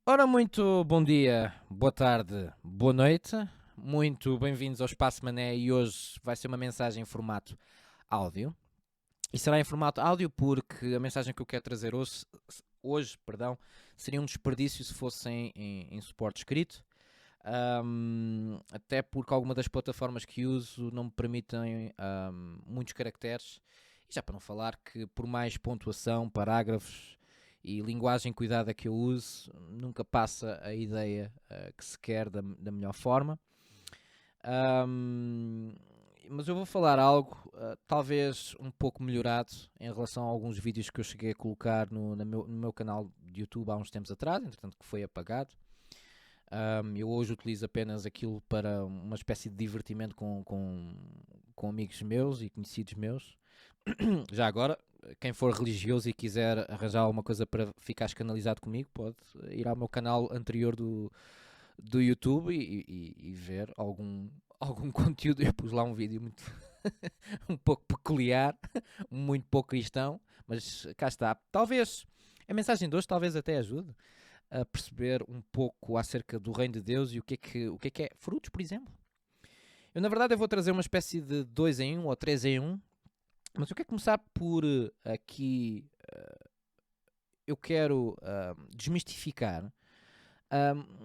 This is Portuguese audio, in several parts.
Ora, muito bom dia, boa tarde, boa noite. Muito bem-vindos ao Espaço Mané e hoje vai ser uma mensagem em formato áudio. E será em formato áudio porque a mensagem que eu quero trazer hoje, seria um desperdício se fosse em suporte escrito. Até porque alguma das plataformas que uso não me permitem muitos caracteres. E já para não falar que por mais pontuação, parágrafos e linguagem cuidada que eu use, nunca passa a ideia que se quer da melhor forma. Ahm, mas eu vou falar algo talvez um pouco melhorado em relação a alguns vídeos que eu cheguei a colocar no meu canal de YouTube há uns tempos atrás, entretanto que foi apagado. Eu hoje utilizo apenas aquilo para uma espécie de divertimento com amigos meus e conhecidos meus. Já agora, quem for religioso e quiser arranjar alguma coisa para ficar escanalizado comigo, pode ir ao meu canal anterior do YouTube e ver algum conteúdo. Eu pus lá um vídeo muito um pouco peculiar, muito pouco cristão, mas cá está. Talvez a mensagem de hoje talvez até ajude a perceber um pouco acerca do reino de Deus e o que é frutos, por exemplo. Eu, na verdade, eu vou trazer uma espécie de 2 em um ou 3 em um, mas eu quero começar por aqui. Eu quero desmistificar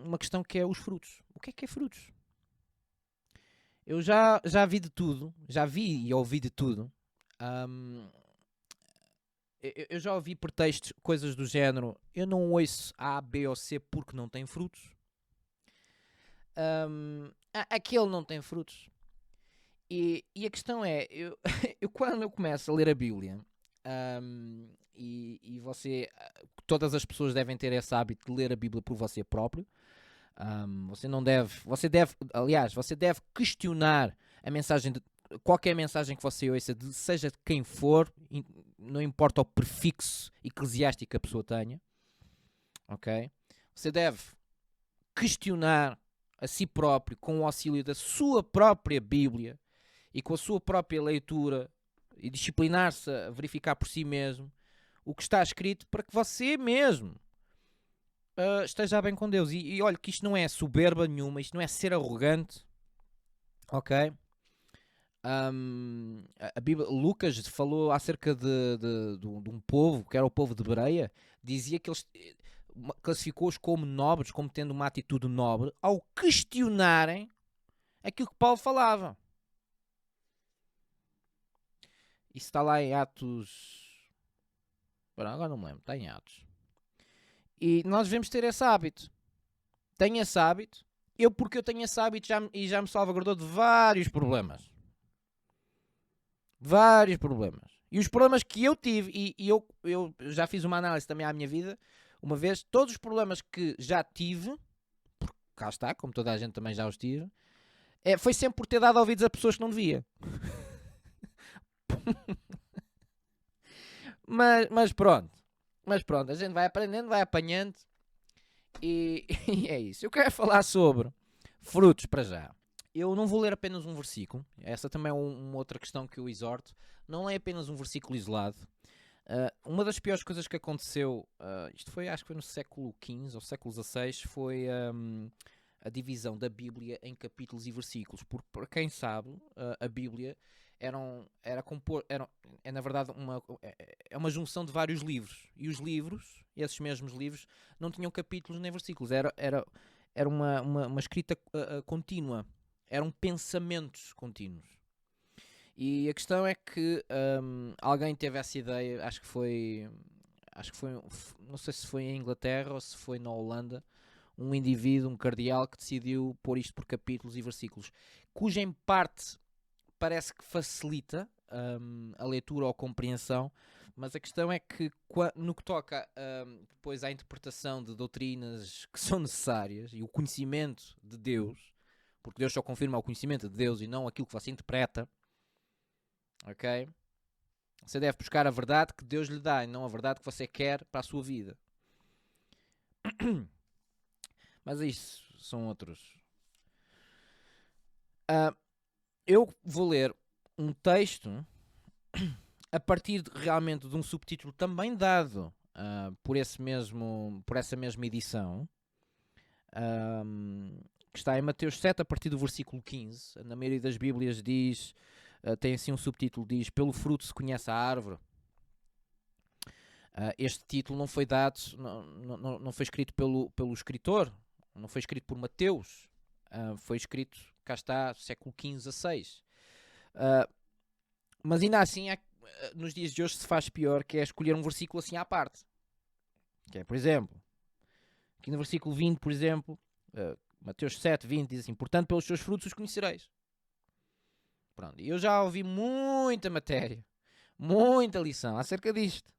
uma questão que é os frutos. O que é frutos? Eu já vi de tudo, já vi e ouvi de tudo. Ahm, eu já ouvi pretextos, coisas do género: eu não ouço A, B ou C porque não tem frutos. Aquele não tem frutos. E a questão é, eu quando eu começo a ler a Bíblia, e você, todas as pessoas devem ter esse hábito de ler a Bíblia por você próprio. Você não deve, aliás, você deve questionar a mensagem de qualquer mensagem que você ouça, seja de quem for, não importa o prefixo eclesiástico que a pessoa tenha, ok? Você deve questionar a si próprio com o auxílio da sua própria Bíblia e com a sua própria leitura e disciplinar-se a verificar por si mesmo o que está escrito para que você mesmo esteja bem com Deus. E olha que isto não é soberba nenhuma, isto não é ser arrogante, ok? A Bíblia, Lucas falou acerca de um povo, que era o povo de Bereia, dizia que eles classificou-os como nobres, como tendo uma atitude nobre, ao questionarem aquilo que Paulo falava. Isso está lá em Atos. Agora não me lembro, está em Atos. E nós devemos ter esse hábito. Tenho esse hábito. Porque eu tenho esse hábito já me salvaguardou de vários problemas. Vários problemas. E os problemas que eu tive, eu já fiz uma análise também à minha vida, uma vez, todos os problemas que já tive, porque cá está, como toda a gente também já os tive, foi sempre por ter dado ouvidos a pessoas que não devia. Mas pronto. Mas pronto, a gente vai aprendendo, vai apanhando e é isso. Eu quero falar sobre frutos para já. Eu não vou ler apenas um versículo. Essa também é uma outra questão que eu exorto. Não é apenas um versículo isolado. Uma das piores coisas que aconteceu, isto foi, acho que foi no século XV ou século XVI, foi a divisão da Bíblia em capítulos e versículos. Porque, para quem sabe, a Bíblia é na verdade é uma junção de vários livros. E os livros, esses mesmos livros, não tinham capítulos nem versículos. Era uma escrita contínua. Eram pensamentos contínuos. E a questão é que alguém teve essa ideia, acho que foi, não sei se foi em Inglaterra ou se foi na Holanda, um indivíduo, um cardeal, que decidiu pôr isto por capítulos e versículos, cuja em parte parece que facilita a leitura ou a compreensão, mas a questão é que no que toca depois à interpretação de doutrinas que são necessárias e o conhecimento de Deus, porque Deus só confirma o conhecimento de Deus e não aquilo que você interpreta, ok? Você deve buscar a verdade que Deus lhe dá e não a verdade que você quer para a sua vida. Mas isso são outros. Eu vou ler um texto a partir realmente de um subtítulo também dado por essa mesma edição. que está em Mateus 7, a partir do versículo 15. Na maioria das Bíblias diz, tem assim um subtítulo, diz: pelo fruto se conhece a árvore. Este título não foi dado, não foi escrito pelo escritor, não foi escrito por Mateus, foi escrito, cá está, século XV a VI. Mas ainda assim, nos dias de hoje se faz pior, que é escolher um versículo assim à parte. Que é, por exemplo, aqui no versículo 20, por exemplo, Mateus 7, 20, diz assim: portanto, pelos seus frutos os conhecereis. Pronto, e eu já ouvi muita matéria, muita lição acerca disto.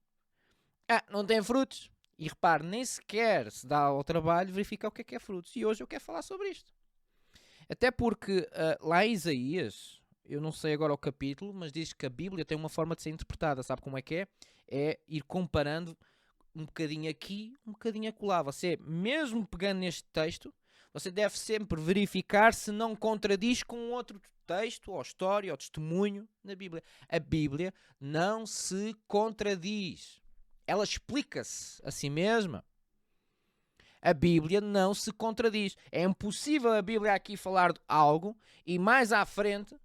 Não tem frutos. E repare, nem sequer se dá ao trabalho verificar o que é frutos. E hoje eu quero falar sobre isto. Até porque lá em Isaías, eu não sei agora o capítulo, mas diz que a Bíblia tem uma forma de ser interpretada. Sabe como é que é? É ir comparando um bocadinho aqui, um bocadinho acolá. Você, mesmo pegando neste texto, você deve sempre verificar se não contradiz com outro texto, ou história, ou testemunho na Bíblia. A Bíblia não se contradiz. Ela explica-se a si mesma. A Bíblia não se contradiz. É impossível a Bíblia aqui falar algo e mais à frente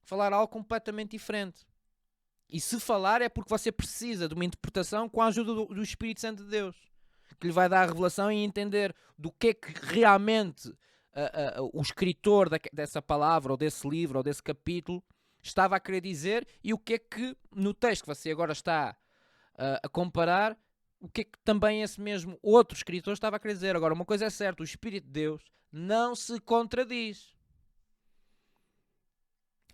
falar algo completamente diferente. E se falar é porque você precisa de uma interpretação com a ajuda do Espírito Santo de Deus, que lhe vai dar a revelação e entender do que é que realmente o escritor dessa palavra, ou desse livro, ou desse capítulo estava a querer dizer, e o que é que no texto que você agora está a comparar, o que é que também esse mesmo outro escritor estava a querer dizer. Agora, uma coisa é certa: o Espírito de Deus não se contradiz.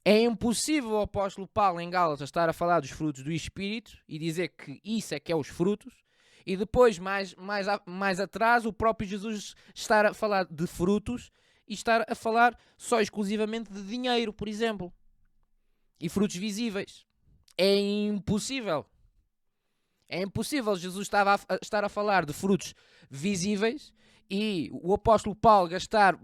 É impossível o apóstolo Paulo em Gálatas estar a falar dos frutos do Espírito e dizer que isso é que é os frutos, e depois, mais atrás, o próprio Jesus estar a falar de frutos e estar a falar só exclusivamente de dinheiro, por exemplo, e frutos visíveis. É impossível. É impossível Jesus estar a falar de frutos visíveis e o apóstolo Paulo gastar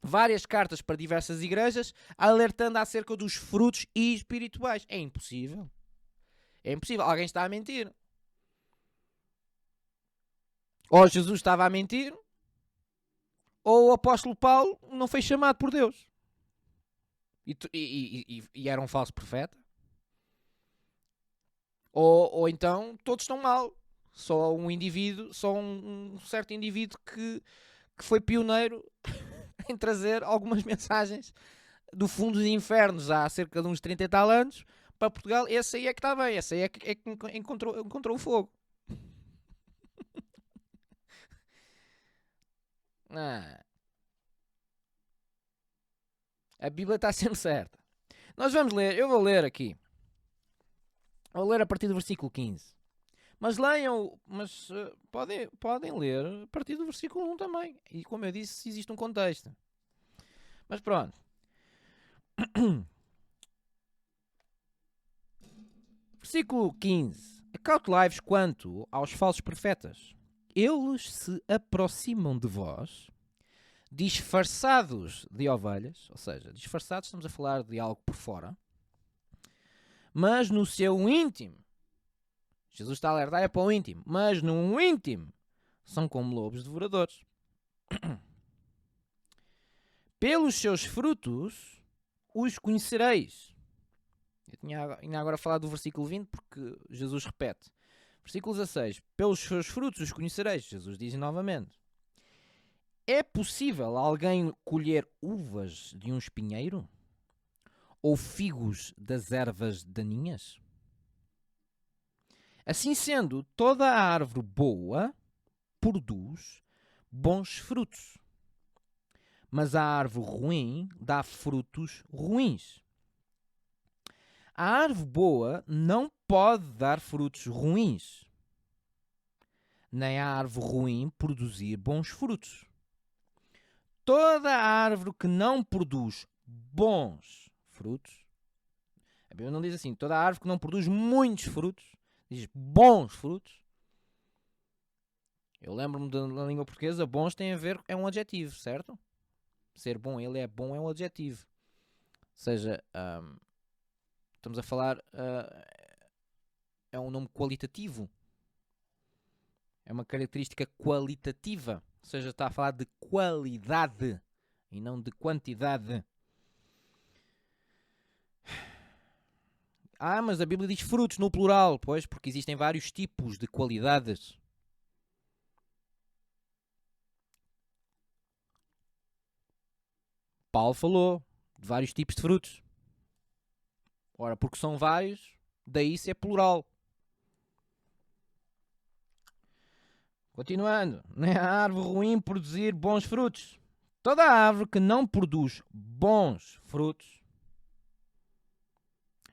várias cartas para diversas igrejas alertando acerca dos frutos espirituais. É impossível. É impossível. Alguém está a mentir. Ou Jesus estava a mentir, ou o apóstolo Paulo não foi chamado por Deus. E era um falso profeta. Ou então todos estão mal. Só um indivíduo, só um certo indivíduo que foi pioneiro em trazer algumas mensagens do fundo dos infernos há cerca de uns 30 e tal anos para Portugal. Esse aí é que está bem, esse aí é que encontrou o fogo. A Bíblia está sempre certa. Nós vamos ler, eu vou ler aqui. Vou ler a partir do versículo 15. Mas leiam, podem ler a partir do versículo 1 também. E como eu disse, existe um contexto. Mas pronto. Versículo 15. Acautelai-vos quanto aos falsos profetas. Eles se aproximam de vós, disfarçados de ovelhas, ou seja, disfarçados, estamos a falar de algo por fora, mas no seu íntimo, Jesus está a alertar, é para o íntimo, mas no íntimo são como lobos devoradores. Pelos seus frutos os conhecereis. Eu tinha ainda agora falado do versículo 20 porque Jesus repete. Versículo 16. Pelos seus frutos os conhecereis. Jesus diz novamente. É possível alguém colher uvas de um espinheiro? Ou figos das ervas daninhas? Assim sendo, toda a árvore boa produz bons frutos, mas a árvore ruim dá frutos ruins. A árvore boa não pode dar frutos ruins, nem a árvore ruim produzir bons frutos. Toda a árvore que não produz bons frutos, a Bíblia não diz assim, toda a árvore que não produz muitos frutos, diz bons frutos. Eu lembro-me da língua portuguesa, bons tem a ver, é um adjetivo, certo? Ser bom, ele é bom, é um adjetivo. Ou seja, estamos a falar, é um nome qualitativo. É uma característica qualitativa, ou seja, está a falar de qualidade e não de quantidade. Mas a Bíblia diz frutos no plural, pois, porque existem vários tipos de qualidades. Paulo falou de vários tipos de frutos. Ora, porque são vários, daí ser plural. Continuando, não é a árvore ruim produzir bons frutos. Toda árvore que não produz bons frutos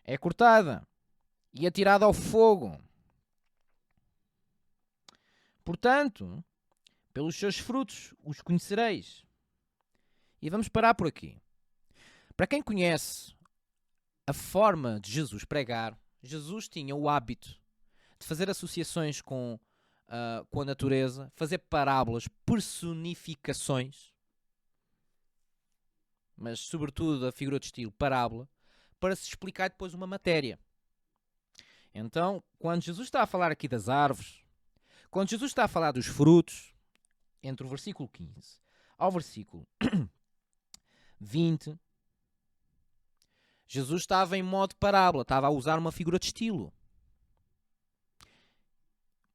é cortada e atirada ao fogo. Portanto, pelos seus frutos os conhecereis. E vamos parar por aqui. Para quem conhece a forma de Jesus pregar, Jesus tinha o hábito de fazer associações com a natureza, fazer parábolas, personificações, mas sobretudo a figura de estilo parábola, para se explicar depois uma matéria. Então, quando Jesus está a falar aqui das árvores, quando Jesus está a falar dos frutos, entre o versículo 15 ao versículo 20, Jesus estava em modo parábola, estava a usar uma figura de estilo.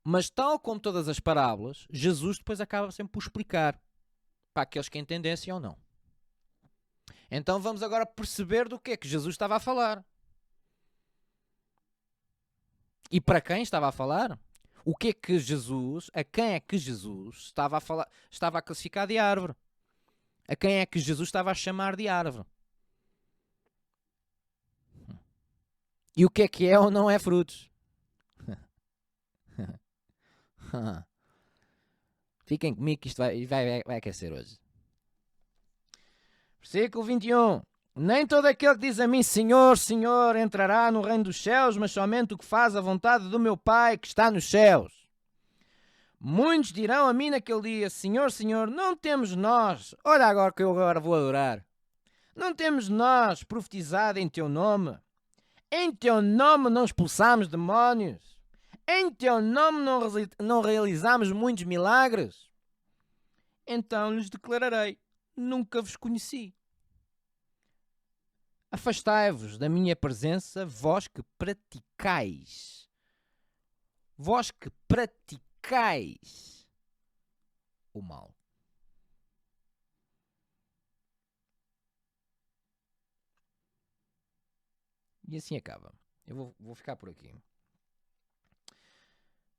Mas tal como todas as parábolas, Jesus depois acaba sempre por explicar para aqueles que entendessem ou não. Então vamos agora perceber do que é que Jesus estava a falar. E para quem estava a falar? O que é que Jesus, a quem é que Jesus estava a falar, estava a classificar de árvore? A quem é que Jesus estava a chamar de árvore? E o que é ou não é frutos? Fiquem comigo que isto vai aquecer hoje. Versículo 21. Nem todo aquele que diz a mim, Senhor, Senhor, entrará no reino dos céus, mas somente o que faz a vontade do meu Pai que está nos céus. Muitos dirão a mim naquele dia, Senhor, Senhor, não temos nós, olha agora que eu agora vou adorar, não temos nós profetizado em teu nome? Em teu nome não expulsamos demónios? Em teu nome não realizamos muitos milagres? Então lhes declararei, nunca vos conheci. Afastai-vos da minha presença, vós que praticais o mal. E assim acaba. Eu vou ficar por aqui.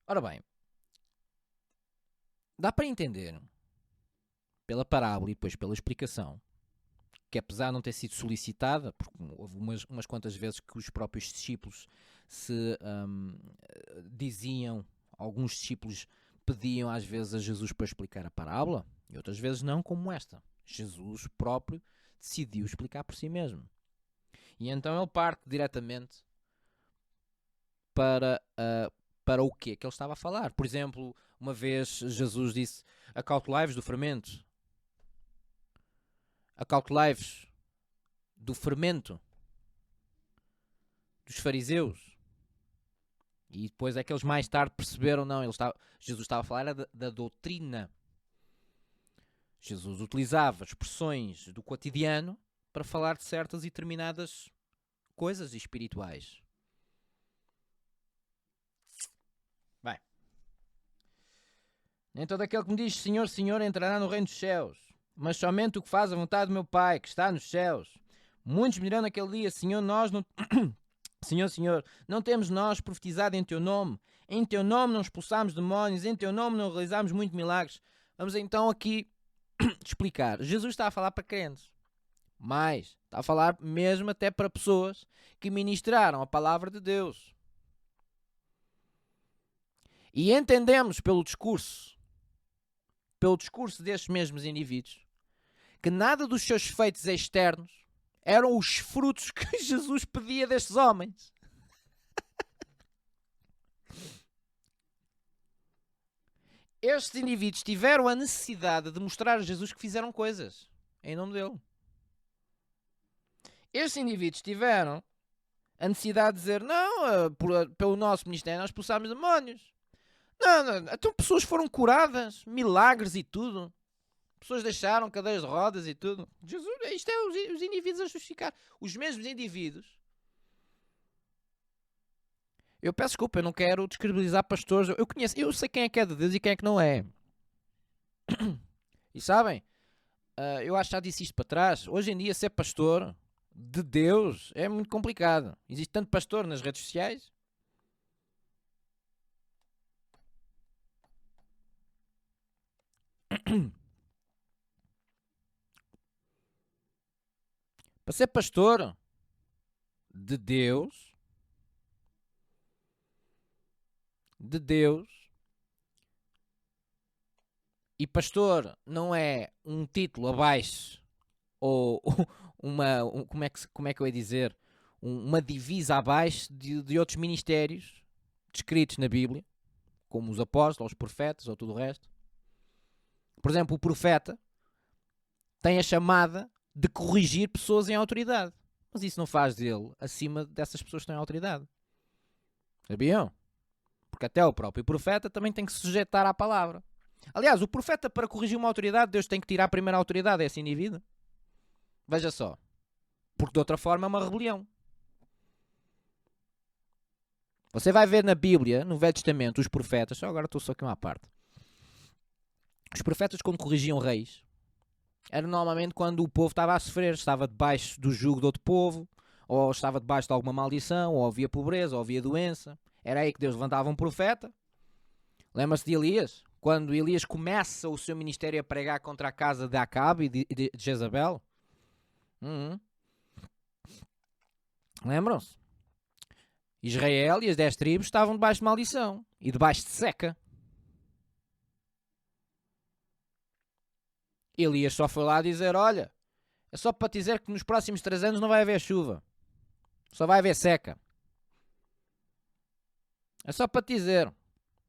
Ora bem, dá para entender, pela parábola e depois pela explicação, que apesar de não ter sido solicitada, porque houve umas quantas vezes que os próprios discípulos se diziam, alguns discípulos pediam às vezes a Jesus para explicar a parábola, e outras vezes não, como esta. Jesus próprio decidiu explicar por si mesmo. E então ele parte diretamente para o que ele estava a falar. Por exemplo, uma vez Jesus disse, acautelai-vos do fermento. Acautelai-vos do fermento dos fariseus. E depois é que eles mais tarde perceberam, não, Jesus estava a falar da doutrina. Jesus utilizava expressões do cotidiano para falar de certas e determinadas coisas espirituais. Bem, nem todo aquele que me diz Senhor, Senhor entrará no reino dos céus, mas somente o que faz a vontade do meu Pai, que está nos céus. Muitos me dirão naquele dia, Senhor, nós não... Senhor, Senhor, não temos nós profetizado em Teu nome? Em Teu nome não expulsámos demónios, em Teu nome não realizámos muitos milagres. Vamos então aqui explicar. Jesus está a falar para crentes, mas está a falar mesmo até para pessoas que ministraram a palavra de Deus. E entendemos pelo discurso destes mesmos indivíduos, que nada dos seus feitos externos eram os frutos que Jesus pedia destes homens. Estes indivíduos tiveram a necessidade de mostrar a Jesus que fizeram coisas em nome dele. Estes indivíduos tiveram a necessidade de dizer, não, pelo nosso ministério nós expulsámos demónios. Não, não, então pessoas foram curadas, milagres e tudo. Pessoas deixaram cadeiras de rodas e tudo. Jesus, isto é os indivíduos a justificar. Os mesmos indivíduos. Eu peço desculpa, eu não quero descredibilizar pastores. Eu conheço, eu sei quem é que é de Deus e quem é que não é. E sabem, eu acho que já disse isto para trás. Hoje em dia, ser pastor de Deus é muito complicado. Existe tanto pastor nas redes sociais. Para ser pastor de Deus, e pastor não é um título abaixo ou como é que eu ia dizer, uma divisa abaixo de outros ministérios descritos na Bíblia, como os apóstolos, os profetas ou tudo o resto. Por exemplo, o profeta tem a chamada de corrigir pessoas em autoridade, mas isso não faz dele acima dessas pessoas que estão em autoridade. Sabiam? Porque até o próprio profeta também tem que se sujeitar à palavra. Aliás, o profeta, para corrigir uma autoridade, Deus tem que tirar a primeira autoridade a esse indivíduo. Veja só. Porque de outra forma é uma rebelião. Você vai ver na Bíblia, no Velho Testamento, os profetas, só agora estou só aqui uma parte. Os profetas, quando corrigiam reis, era normalmente quando o povo estava a sofrer, estava debaixo do jugo de outro povo, ou estava debaixo de alguma maldição, ou havia pobreza, ou havia doença. Era aí que Deus levantava um profeta. Lembra-se de Elias? Quando Elias começa o seu ministério a pregar contra a casa de Acabe e de Jezabel. Lembram-se? Israel e as 10 tribos estavam debaixo de maldição e debaixo de seca. Elias só foi lá dizer, olha, é só para te dizer que nos próximos 3 anos não vai haver chuva. Só vai haver seca. É só para te dizer.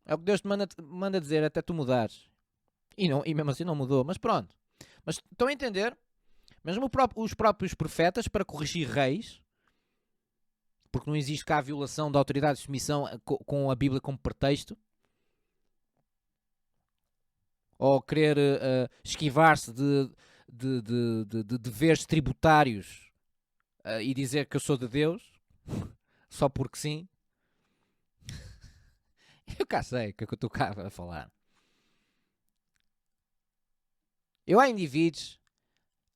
É o que Deus te manda dizer até tu mudares. E mesmo assim não mudou. Mas pronto. Mas estão a entender? Mesmo os próprios profetas, para corrigir reis, porque não existe cá a violação da autoridade de submissão com a Bíblia como pretexto, ou querer esquivar-se de deveres tributários e dizer que eu sou de Deus, só porque sim. Eu cá sei o que é que eu estou cá a falar.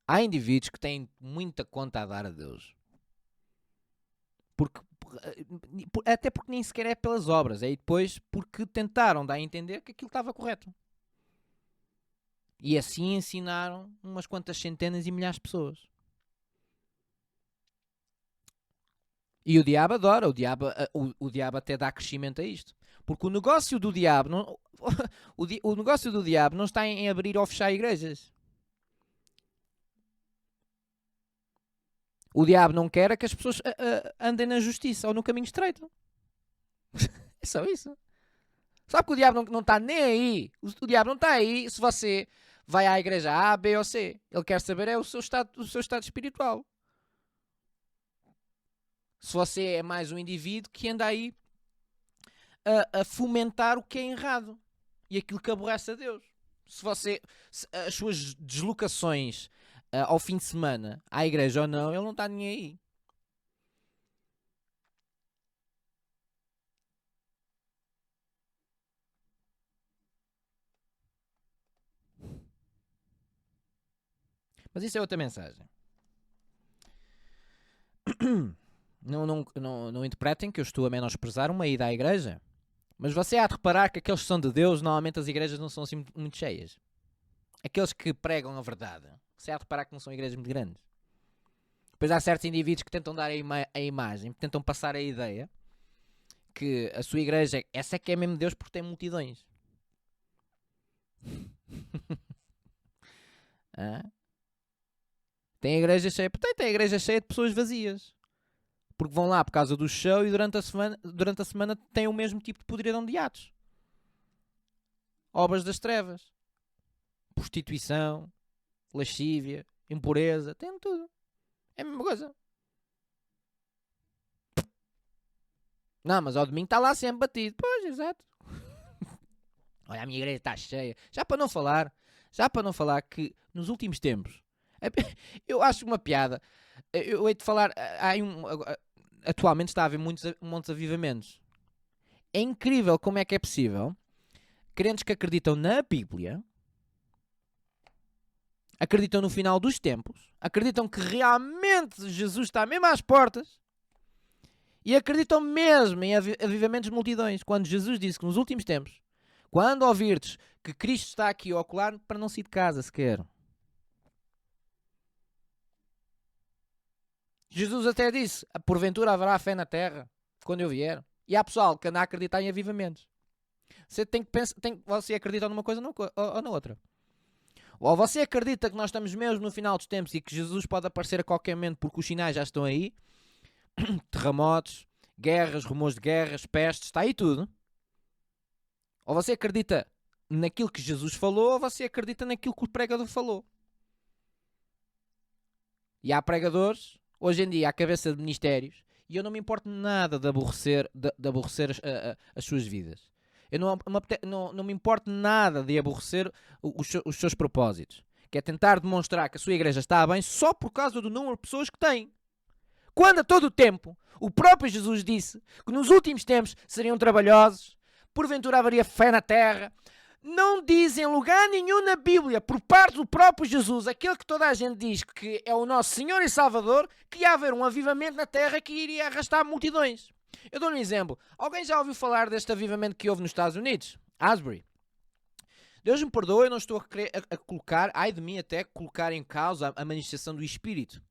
Há indivíduos que têm muita conta a dar a Deus. Até porque nem sequer é pelas obras, é depois porque tentaram dar a entender que aquilo estava correto. E assim ensinaram umas quantas centenas e milhares de pessoas. E o diabo adora, o diabo até dá crescimento a isto. Porque o negócio do diabo não, o negócio do diabo não está em abrir ou fechar igrejas. O diabo não quer que as pessoas andem na justiça ou no caminho estreito. É só isso. Sabe que o diabo não está nem aí. O diabo não está aí se você vai à igreja A, B ou C. Ele quer saber é o seu estado espiritual. Se você é mais um indivíduo que anda aí a fomentar o que é errado e aquilo que aborrece a Deus. As suas deslocações ao fim de semana à igreja ou não, ele não está nem aí. Mas isso é outra mensagem. Não interpretem que eu estou a menosprezar uma ida à igreja. Mas você há de reparar que aqueles que são de Deus, normalmente as igrejas não são assim muito cheias. Aqueles que pregam a verdade, você há de reparar que não são igrejas muito grandes. Depois há certos indivíduos que tentam dar a imagem, tentam passar a ideia que a sua igreja, essa é que é mesmo Deus porque tem multidões. Tem a igreja cheia, portanto tem a igreja cheia de pessoas vazias. Porque vão lá por causa do show e durante a semana têm o mesmo tipo de podridão de atos. Obras das trevas. Prostituição, lascívia, impureza, tem tudo. É a mesma coisa. Não, mas ao domingo está lá sempre batido. Pois, exato. Olha, a minha igreja está cheia. Já para não falar que nos últimos tempos, eu acho uma piada. Eu hei de falar, atualmente está a haver muitos avivamentos. É incrível como é que é possível crentes que acreditam na Bíblia, acreditam no final dos tempos, acreditam que realmente Jesus está mesmo às portas e acreditam mesmo em avivamentos de multidões. Quando Jesus disse que nos últimos tempos, quando ouvirdes que Cristo está aqui ao ocular, para não sair de casa sequer. Jesus até disse, porventura haverá fé na terra quando eu vier. E há pessoal que anda a acreditar em avivamentos. Você tem que pensar, você acredita numa coisa ou na outra. Ou você acredita que nós estamos mesmo no final dos tempos e que Jesus pode aparecer a qualquer momento porque os sinais já estão aí. Terremotos, guerras, rumores de guerras, pestes, está aí tudo. Ou você acredita naquilo que Jesus falou ou você acredita naquilo que o pregador falou. E há pregadores, hoje em dia, à cabeça de ministérios, e eu não me importo nada de aborrecer as suas vidas. Eu não me importo nada de aborrecer os seus propósitos. Que é tentar demonstrar que a sua igreja está bem só por causa do número de pessoas que tem. Quando a todo o tempo o próprio Jesus disse que nos últimos tempos seriam trabalhosos, porventura haveria fé na terra. Não diz em lugar nenhum na Bíblia, por parte do próprio Jesus, aquele que toda a gente diz que é o nosso Senhor e Salvador, que ia haver um avivamento na terra que iria arrastar multidões. Eu dou um exemplo. Alguém já ouviu falar deste avivamento que houve nos Estados Unidos? Asbury. Deus me perdoe, eu não estou a colocar, ai de mim até, colocar em causa a manifestação do Espírito.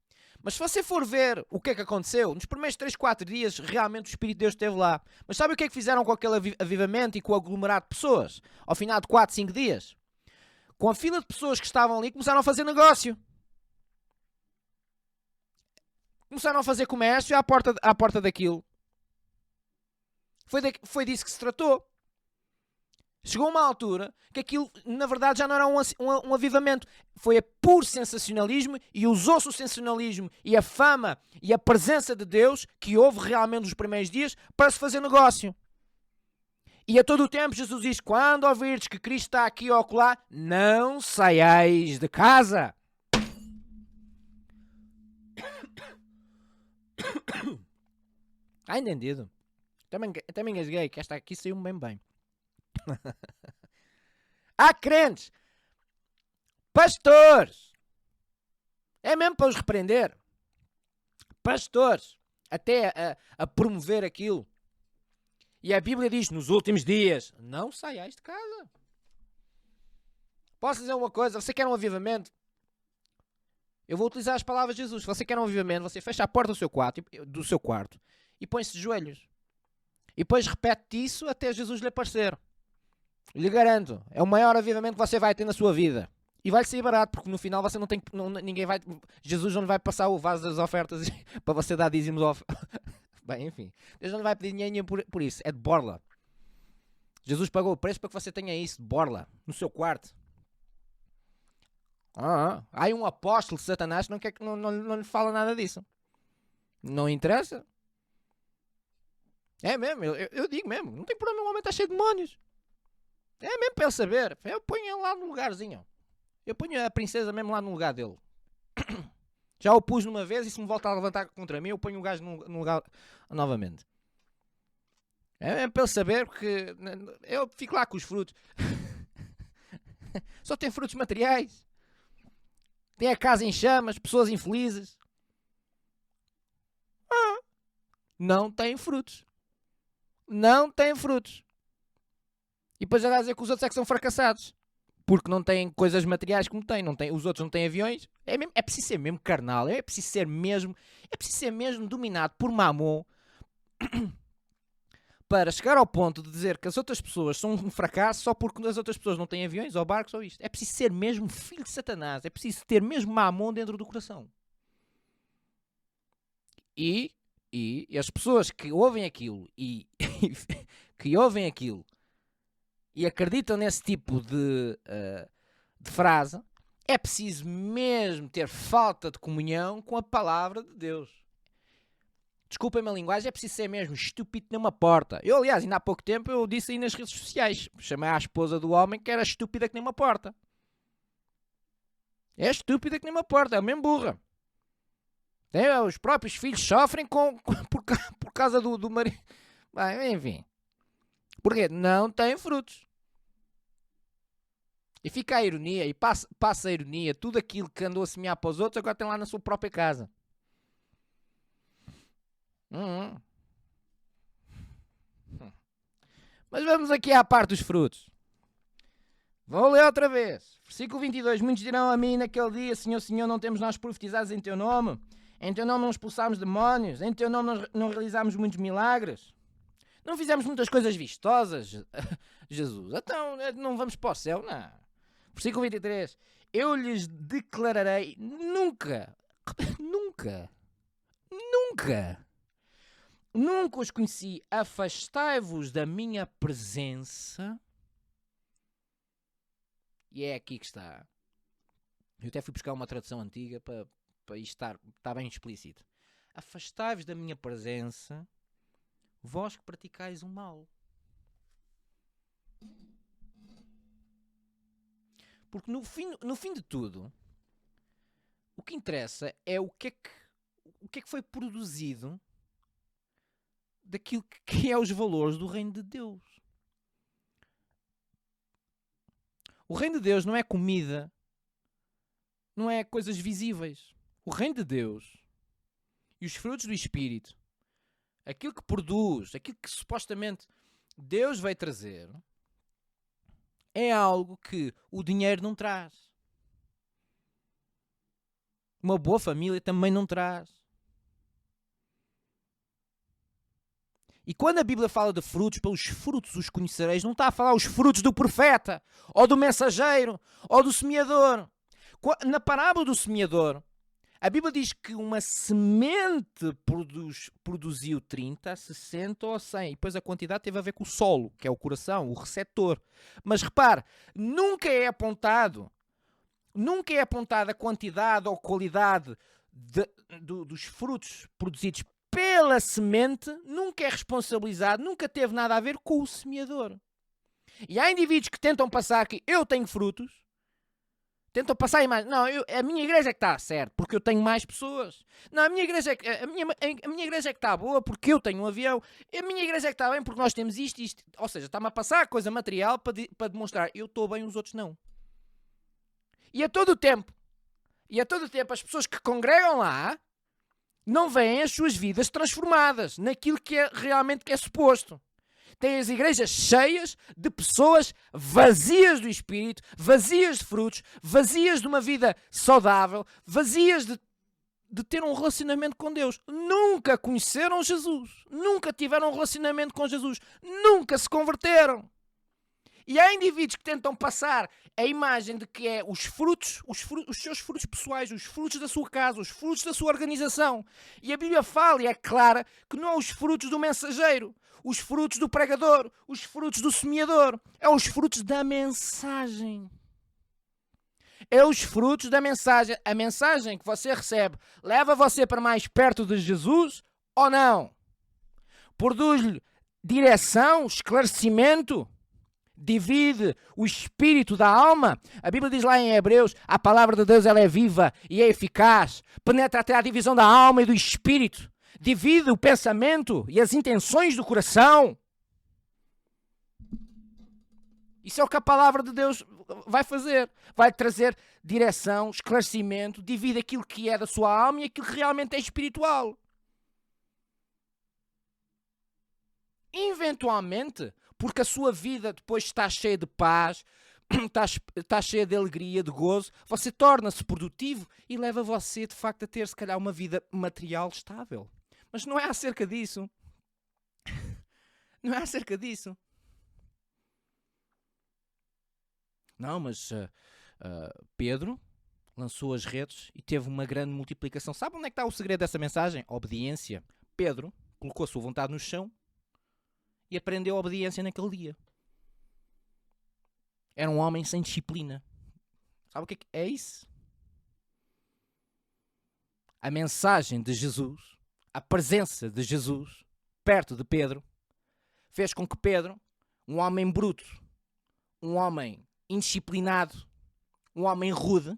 Mas se você for ver o que é que aconteceu, nos primeiros 3, 4 dias, realmente o Espírito de Deus esteve lá. Mas sabe o que é que fizeram com aquele avivamento e com o aglomerado de pessoas? Ao final de 4, 5 dias? Com a fila de pessoas que estavam ali, começaram a fazer negócio. Começaram a fazer comércio à porta daquilo. Foi disso que se tratou. Chegou uma altura que aquilo, na verdade, já não era um avivamento. Foi a puro sensacionalismo e usou-se o sensacionalismo e a fama e a presença de Deus que houve realmente nos primeiros dias para se fazer negócio. E a todo o tempo Jesus diz, quando ouvirdes que Cristo está aqui ou acolá, não saiais de casa. Está entendido? Também engasguei, que esta aqui saiu-me bem. Há crentes, pastores, é mesmo para os repreender, pastores, até a promover aquilo. E a Bíblia diz, nos últimos dias, não saiais de casa. Posso dizer uma coisa, você quer um avivamento? Eu vou utilizar as palavras de Jesus. Se você quer um avivamento, você fecha a porta do seu quarto e põe-se de joelhos. E depois repete isso até Jesus lhe aparecer. Lhe garanto, é o maior avivamento que você vai ter na sua vida. E vai sair barato, porque no final você não tem, ninguém vai, Jesus não lhe vai passar o vaso das ofertas para você dar dízimos. Bem, enfim, Deus não lhe vai pedir dinheiro por isso, é de borla. Jesus pagou o preço para que você tenha isso, de borla, no seu quarto. Há aí um apóstolo de Satanás que não lhe fala nada disso. Não interessa. É mesmo, eu digo mesmo, não tem problema, o homem está cheio de demónios. É mesmo para ele saber. Eu ponho ele lá no lugarzinho. Eu ponho a princesa mesmo lá no lugar dele. Já o pus numa vez e se me volta a levantar contra mim, eu ponho o gajo no lugar novamente. É mesmo para ele saber, porque eu fico lá com os frutos. Só tem frutos materiais. Tem a casa em chamas, pessoas infelizes. Não tem frutos. Não tem frutos. E depois já dá a dizer que os outros é que são fracassados. Porque não têm coisas materiais como têm. Os outros não têm aviões. É preciso ser mesmo carnal. É preciso ser mesmo dominado por mamon para chegar ao ponto de dizer que as outras pessoas são um fracasso só porque as outras pessoas não têm aviões ou barcos ou isto. É preciso ser mesmo filho de Satanás. É preciso ter mesmo mamon dentro do coração. E as pessoas que ouvem aquilo e acreditam nesse tipo de frase, é preciso mesmo ter falta de comunhão com a palavra de Deus. Desculpem-me a linguagem, é preciso ser mesmo estúpido numa porta. Eu, aliás, ainda há pouco tempo eu disse aí nas redes sociais, chamei à esposa do homem que era estúpida que nem uma porta. É estúpida que nem uma porta, é mesmo burra. Os próprios filhos sofrem por causa do marido. Bem, enfim. Porque não tem frutos. E fica a ironia, e passa a ironia, tudo aquilo que andou a semear para os outros, agora tem lá na sua própria casa. Mas vamos aqui à parte dos frutos. Vou ler outra vez. Versículo 22. Muitos dirão a mim naquele dia: Senhor, Senhor, não temos nós profetizados em Teu nome? Em Teu nome não expulsámos demónios? Em Teu nome não realizámos muitos milagres? Não fizemos muitas coisas vistosas, Jesus? Então não vamos para o céu? Não. Versículo 23. Eu lhes declararei nunca os conheci. Afastai-vos da minha presença. E é aqui que está. Eu até fui buscar uma tradução antiga para isto estar bem explícito. Afastai-vos da minha presença, vós que praticais o mal. Porque no fim de tudo, o que interessa é o que é que foi produzido daquilo que é os valores do reino de Deus. O reino de Deus não é comida, não é coisas visíveis. O reino de Deus e os frutos do Espírito, aquilo que produz, aquilo que supostamente Deus vai trazer, é algo que o dinheiro não traz. Uma boa família também não traz. E quando a Bíblia fala de frutos, pelos frutos os conhecereis, não está a falar os frutos do profeta, ou do mensageiro, ou do semeador. Na parábola do semeador, a Bíblia diz que uma semente produziu 30, 60 ou 100. E depois a quantidade teve a ver com o solo, que é o coração, o receptor. Mas repare, nunca é apontada a quantidade ou qualidade dos frutos produzidos pela semente, nunca é responsabilizado, nunca teve nada a ver com o semeador. E há indivíduos que tentam passar que eu tenho frutos, tentam passar a imagem. Não, a minha igreja é que está certo, porque eu tenho mais pessoas. Não, a minha igreja é que está boa, porque eu tenho um avião. A minha igreja é que está bem, porque nós temos isto e isto. Ou seja, está-me a passar coisa material para demonstrar eu estou bem, os outros não. E a todo o tempo as pessoas que congregam lá não veem as suas vidas transformadas naquilo que é realmente que é suposto. Tem as igrejas cheias de pessoas vazias do Espírito, vazias de frutos, vazias de uma vida saudável, vazias de ter um relacionamento com Deus. Nunca conheceram Jesus, nunca tiveram um relacionamento com Jesus, nunca se converteram. E há indivíduos que tentam passar a imagem de que é os seus frutos pessoais, os frutos da sua casa, os frutos da sua organização. E a Bíblia fala e é clara que não é os frutos do mensageiro, os frutos do pregador, os frutos do semeador. É os frutos da mensagem. É os frutos da mensagem. A mensagem que você recebe leva você para mais perto de Jesus ou não? Produz-lhe direção, esclarecimento? Divide o espírito da alma. A Bíblia diz lá em Hebreus, a palavra de Deus ela é viva e é eficaz, penetra até a divisão da alma e do espírito, divide o pensamento e as intenções do coração. Isso é o que a palavra de Deus vai fazer, vai trazer direção, esclarecimento, divide aquilo que é da sua alma e aquilo que realmente é espiritual. Eventualmente, porque a sua vida depois está cheia de paz, está cheia de alegria, de gozo, você torna-se produtivo e leva você, de facto, a ter, se calhar, uma vida material estável. Mas não é acerca disso. Não é acerca disso. Não, mas Pedro lançou as redes e teve uma grande multiplicação. Sabe onde é que está o segredo dessa mensagem? Obediência. Pedro colocou a sua vontade no chão e aprendeu a obediência naquele dia. Era um homem sem disciplina. Sabe o que é isso? A mensagem de Jesus, a presença de Jesus perto de Pedro fez com que Pedro, um homem bruto, um homem indisciplinado, um homem rude,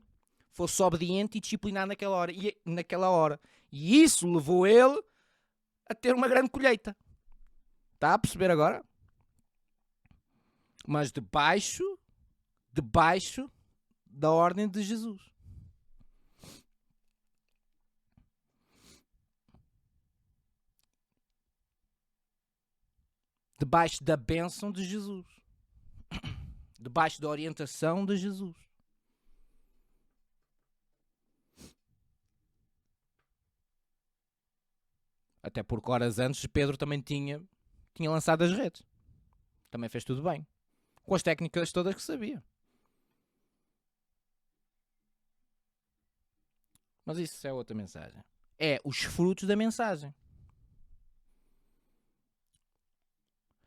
fosse obediente e disciplinado naquela hora. E isso levou ele a ter uma grande colheita. Está a perceber agora? Mas debaixo da ordem de Jesus. Debaixo da bênção de Jesus. Debaixo da orientação de Jesus. Até porque horas antes Pedro também tinha lançado as redes. Também fez tudo bem. Com as técnicas todas que sabia. Mas isso é outra mensagem. É os frutos da mensagem.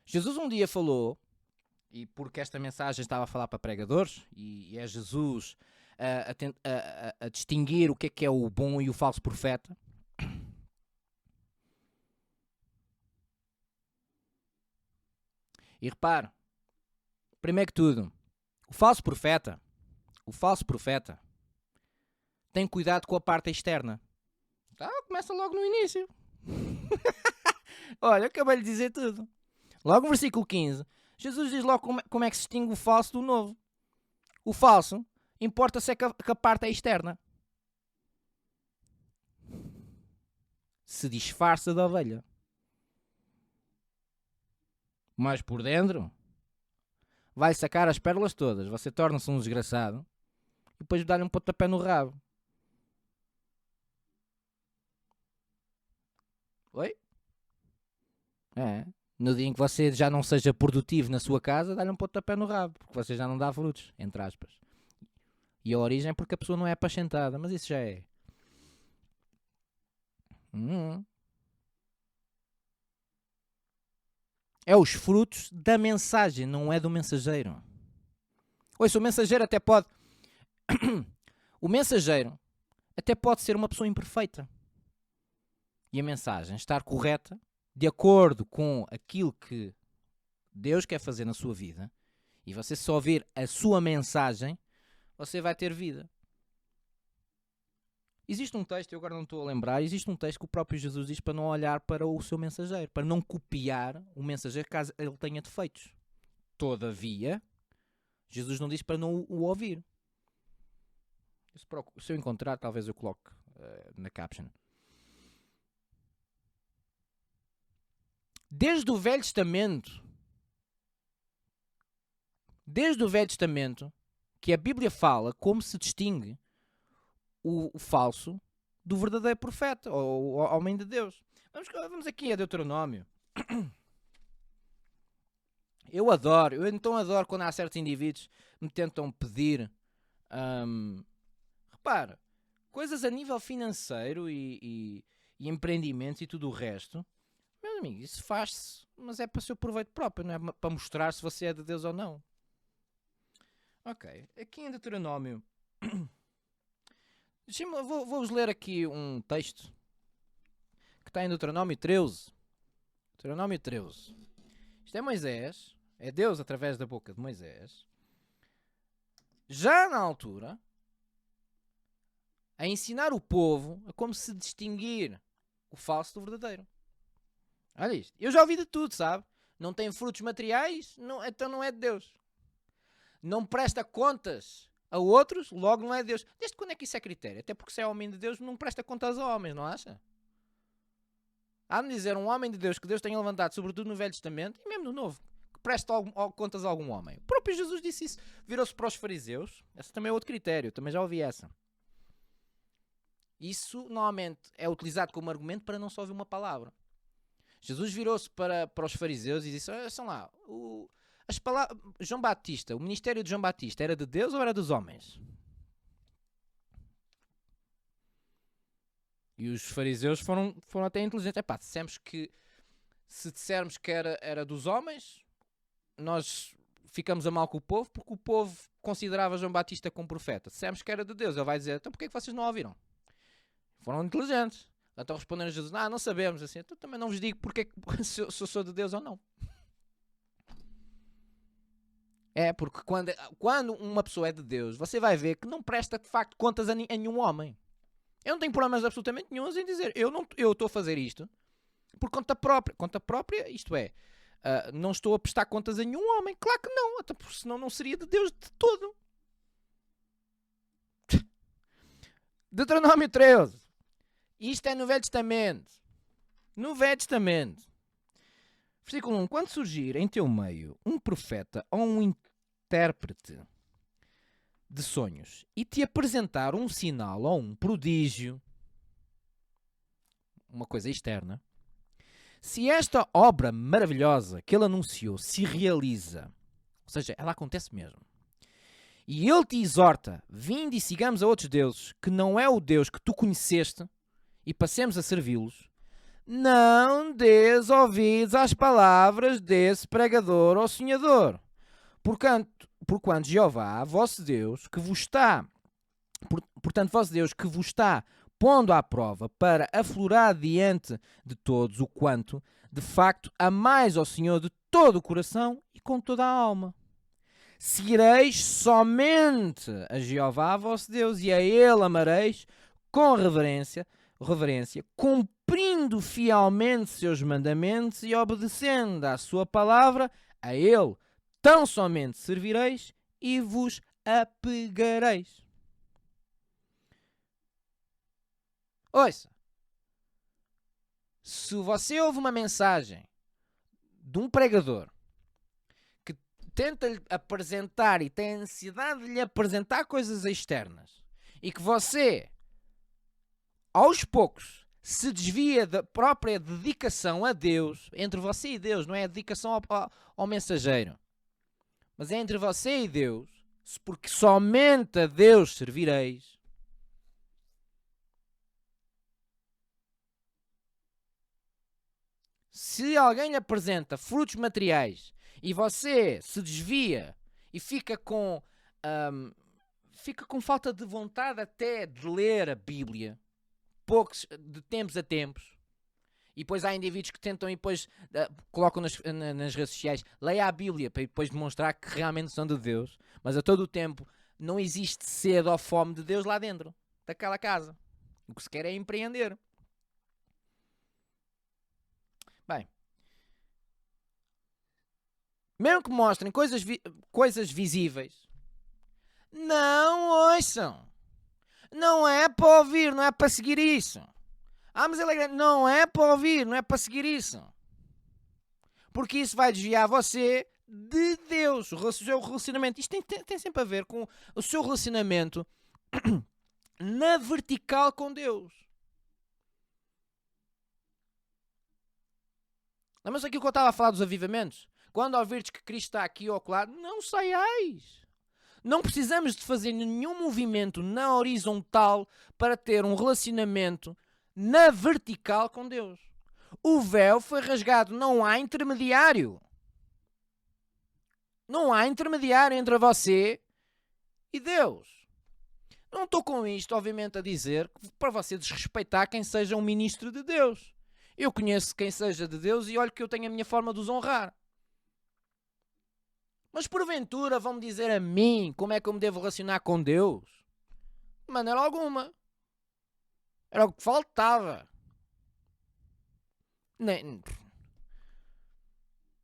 Jesus um dia falou, e porque esta mensagem estava a falar para pregadores, e é Jesus a distinguir o que é o bom e o falso profeta. E repare, primeiro que tudo, o falso profeta tem cuidado com a parte externa. Tá, começa logo no início. Olha, acabei de dizer tudo. Logo no versículo 15, Jesus diz logo como é que se distingue o falso do novo. O falso importa-se que a parte é externa. Se disfarça da ovelha. Mas por dentro vai sacar as pérolas todas. Você torna-se um desgraçado e depois dá-lhe um pontapé no rabo. Oi? É. No dia em que você já não seja produtivo na sua casa, dá-lhe um pontapé no rabo, porque você já não dá frutos, entre aspas. E a origem é porque a pessoa não é apacentada, mas isso já é. É os frutos da mensagem, não é do mensageiro. Ouça, o mensageiro até pode... o mensageiro até pode ser uma pessoa imperfeita. E a mensagem estar correta, de acordo com aquilo que Deus quer fazer na sua vida, e você só ouvir a sua mensagem, você vai ter vida. Existe um texto, eu agora não estou a lembrar, existe um texto que o próprio Jesus diz para não olhar para o seu mensageiro, para não copiar o mensageiro caso ele tenha defeitos. Todavia, Jesus não diz para não o ouvir. Se eu encontrar, talvez eu coloque na caption. Desde o Velho Testamento, que a Bíblia fala como se distingue o falso do verdadeiro profeta, ou o homem de Deus. Vamos aqui a Deuteronômio. Eu adoro quando há certos indivíduos que me tentam pedir, repara, coisas a nível financeiro e empreendimentos e tudo o resto. Meu amigo, isso faz-se, mas é para o seu proveito próprio, não é para mostrar se você é de Deus ou não. Ok, aqui em Deuteronômio, vou-vos ler aqui um texto que está em Deuteronômio 13. Deuteronômio 13. Isto é Moisés, é Deus através da boca de Moisés, já na altura, a ensinar o povo a como se distinguir o falso do verdadeiro. Olha isto. Eu já ouvi de tudo, sabe? Não tem frutos materiais, então não é de Deus. Não presta contas a outros, logo não é de Deus. Desde quando é que isso é critério? Até porque se é homem de Deus, não presta contas a homens, não acha? Há-me dizer um homem de Deus que Deus tenha levantado, sobretudo no Velho Testamento, e mesmo no Novo, que presta contas a algum homem. O próprio Jesus disse isso. Virou-se para os fariseus. Esse também é outro critério. Também já ouvi essa. Isso, normalmente, é utilizado como argumento para não só ouvir uma palavra. Jesus virou-se para os fariseus e disse, olha lá, João Batista, o ministério de João Batista era de Deus ou era dos homens? E os fariseus foram até inteligentes. Se dissermos que era dos homens, nós ficamos a mal com o povo, porque o povo considerava João Batista como profeta. Se dissermos que era de Deus, ele vai dizer, então porquê é que vocês não ouviram? Foram inteligentes. Então responderam a Jesus, não sabemos. Assim, então também não vos digo porque se eu sou de Deus ou não. É, porque quando uma pessoa é de Deus, você vai ver que não presta de facto contas a nenhum homem. Eu não tenho problemas absolutamente nenhum em dizer, eu estou a fazer isto por conta própria. Conta própria, isto é, não estou a prestar contas a nenhum homem. Claro que não, até porque senão não seria de Deus de todo. Deuteronômio 13. Isto é no Velho Testamento. No Velho Testamento. Versículo 1. Quando surgir em teu meio um profeta ou um intérprete de sonhos e te apresentar um sinal ou um prodígio, uma coisa externa, se esta obra maravilhosa que ele anunciou se realiza, ou seja, ela acontece mesmo, e ele te exorta, vinde e sigamos a outros deuses, que não é o Deus que tu conheceste, e passemos a servi-los, não dês ouvidos às palavras desse pregador ou sonhador. Porquanto Jeová, vosso Deus, que vos está, portanto, vosso Deus, que vos está pondo à prova para aflorar diante de todos o quanto, de facto, amais ao Senhor de todo o coração e com toda a alma. Seguireis somente a Jeová, vosso Deus, e a Ele amareis com reverência, cumprindo fielmente seus mandamentos e obedecendo à sua palavra, a Ele tão somente servireis e vos apegareis. Ouça, se você ouve uma mensagem de um pregador que tenta lhe apresentar e tem a necessidade de lhe apresentar coisas externas e que você, aos poucos, se desvia da própria dedicação a Deus, entre você e Deus, não é a dedicação ao mensageiro, mas é entre você e Deus, porque somente a Deus servireis. Se alguém lhe apresenta frutos materiais e você se desvia e fica com falta de vontade até de ler a Bíblia, de tempos a tempos, e depois há indivíduos que tentam e depois colocam nas redes sociais, leia a Bíblia para depois demonstrar que realmente são de Deus, mas a todo o tempo não existe sede ou fome de Deus lá dentro daquela casa. O que se quer é empreender. Bem, mesmo que mostrem coisas visíveis, não ouçam. Não é para ouvir, não é para seguir isso. Mas ele é grande. Não é para ouvir, não é para seguir isso. Porque isso vai desviar você de Deus. O seu relacionamento. Isto tem sempre a ver com o seu relacionamento na vertical com Deus. Lembra-se aquilo que eu estava a falar dos avivamentos? Quando ouvirdes que Cristo está aqui ou acolá, não saiais. Não precisamos de fazer nenhum movimento na horizontal para ter um relacionamento na vertical com Deus. O véu foi rasgado, não há intermediário. Não há intermediário entre você e Deus. Não estou com isto, obviamente, a dizer para você desrespeitar quem seja um ministro de Deus. Eu conheço quem seja de Deus e olho que eu tenho a minha forma de os honrar. Mas porventura vão-me dizer a mim como é que eu me devo relacionar com Deus? De maneira alguma. Era o que faltava. Nem...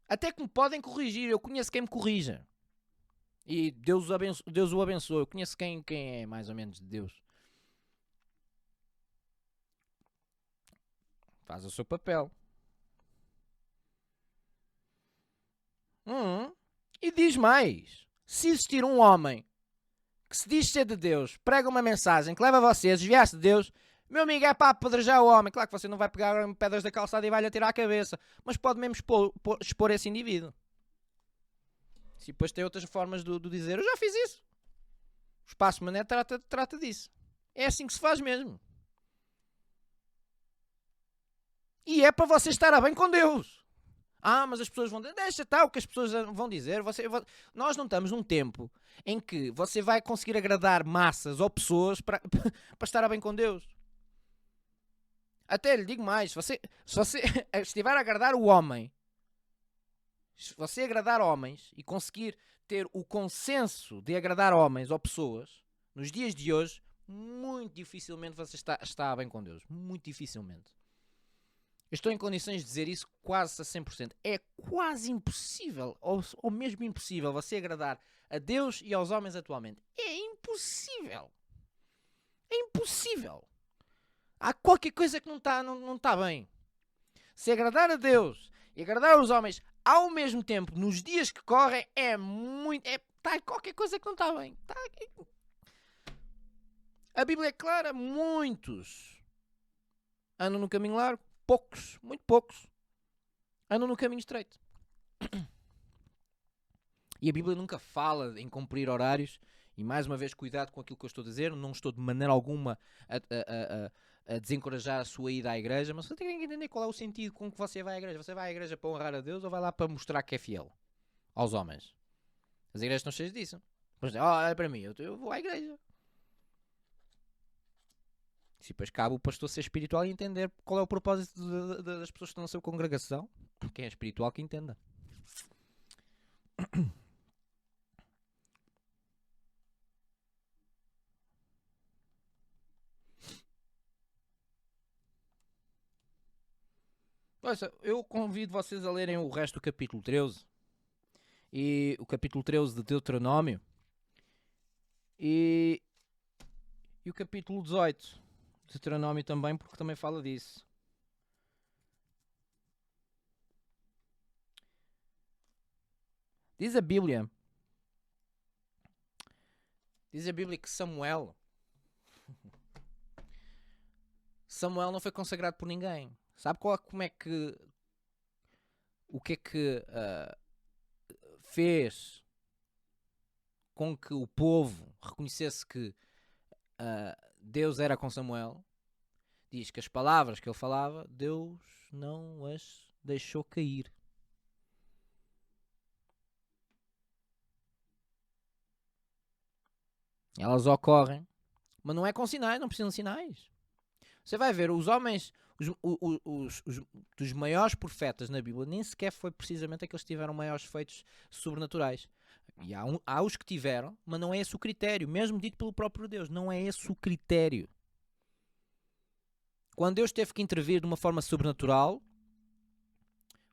Até que me podem corrigir. Eu conheço quem me corrija. E Deus o abençoe. Eu conheço quem é mais ou menos de Deus. Faz o seu papel. E diz mais. Se existir um homem que se diz ser de Deus, prega uma mensagem que leva a você a desviar-se de Deus, meu amigo, é para apedrejar o homem. Claro que você não vai pegar pedras da calçada e vai-lhe atirar a cabeça, mas pode mesmo expor esse indivíduo. Se depois tem outras formas de dizer, eu já fiz isso. O Espaço Mané trata disso. É assim que se faz mesmo. E é para você estar a bem com Deus. Mas as pessoas vão dizer, deixa estar o que as pessoas vão dizer. Nós não estamos num tempo em que você vai conseguir agradar massas ou pessoas para estar a bem com Deus. Até lhe digo mais, se você estiver a agradar o homem, se você agradar homens e conseguir ter o consenso de agradar homens ou pessoas, nos dias de hoje, muito dificilmente você está bem com Deus. Muito dificilmente. Eu estou em condições de dizer isso quase a 100%. É quase impossível, ou mesmo impossível, você agradar a Deus e aos homens atualmente. É impossível. É impossível. Há qualquer coisa que não tá bem. Se agradar a Deus e agradar aos homens ao mesmo tempo, nos dias que correm, é muito... Tá qualquer coisa que não está bem. A Bíblia é clara. Muitos andam no caminho largo. Poucos, muito poucos, andam no caminho estreito. E a Bíblia nunca fala em cumprir horários. E mais uma vez, cuidado com aquilo que eu estou a dizer. Não estou de maneira alguma a desencorajar a sua ida à igreja. Mas você tem que entender qual é o sentido com que você vai à igreja. Você vai à igreja para honrar a Deus ou vai lá para mostrar que é fiel aos homens? As igrejas estão cheias disso. Olha para mim, eu vou à igreja. E depois cabe o pastor ser espiritual e entender qual é o propósito das pessoas que estão na sua congregação. Quem é espiritual que entenda. Olha, eu convido vocês a lerem o resto do capítulo 13 e o capítulo 13 de Deuteronômio e o capítulo 18 de Deuteronômio também, porque também fala disso. Diz a Bíblia que Samuel não foi consagrado por ninguém. Sabe o que é que fez com que o povo reconhecesse que Deus era com Samuel? Diz que as palavras que ele falava, Deus não as deixou cair. Elas ocorrem, mas não é com sinais, não precisam de sinais. Você vai ver, os homens, dos maiores profetas na Bíblia, nem sequer foi precisamente aqueles que tiveram maiores feitos sobrenaturais. E há os que tiveram, mas não é esse o critério, mesmo dito pelo próprio Deus, não é esse o critério. Quando Deus teve que intervir de uma forma sobrenatural,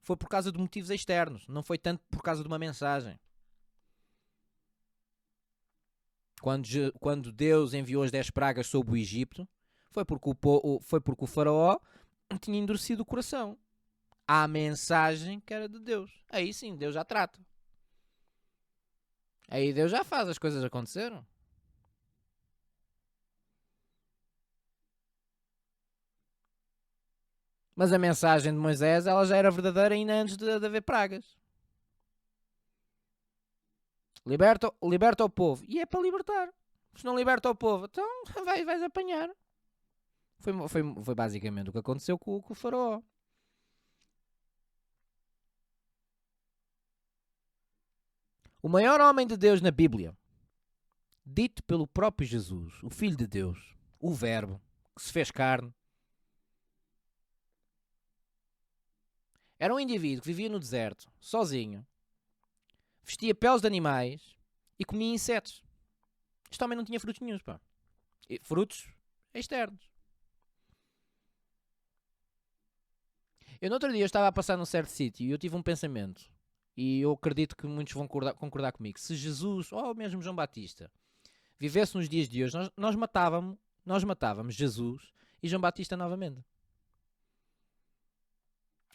foi por causa de motivos externos, não foi tanto por causa de uma mensagem. Quando Deus enviou as 10 pragas sobre o Egito, foi porque o faraó tinha endurecido o coração à mensagem que era de Deus. Aí sim, Deus já trata. Aí Deus já faz as coisas acontecerem. Mas a mensagem de Moisés, ela já era verdadeira ainda antes de haver pragas. Liberta o povo. E é para libertar. Se não liberta o povo, então vais apanhar. Foi basicamente o que aconteceu com o faraó. O maior homem de Deus na Bíblia, dito pelo próprio Jesus, o Filho de Deus, o Verbo, que se fez carne, era um indivíduo que vivia no deserto, sozinho, vestia peles de animais e comia insetos. Este homem não tinha frutos nenhuns, pá. Frutos externos. Eu no outro dia estava a passar num certo sítio e eu tive um pensamento. E eu acredito que muitos vão concordar comigo. Se Jesus, ou mesmo João Batista, vivesse nos dias de hoje, nós matávamos Jesus e João Batista novamente.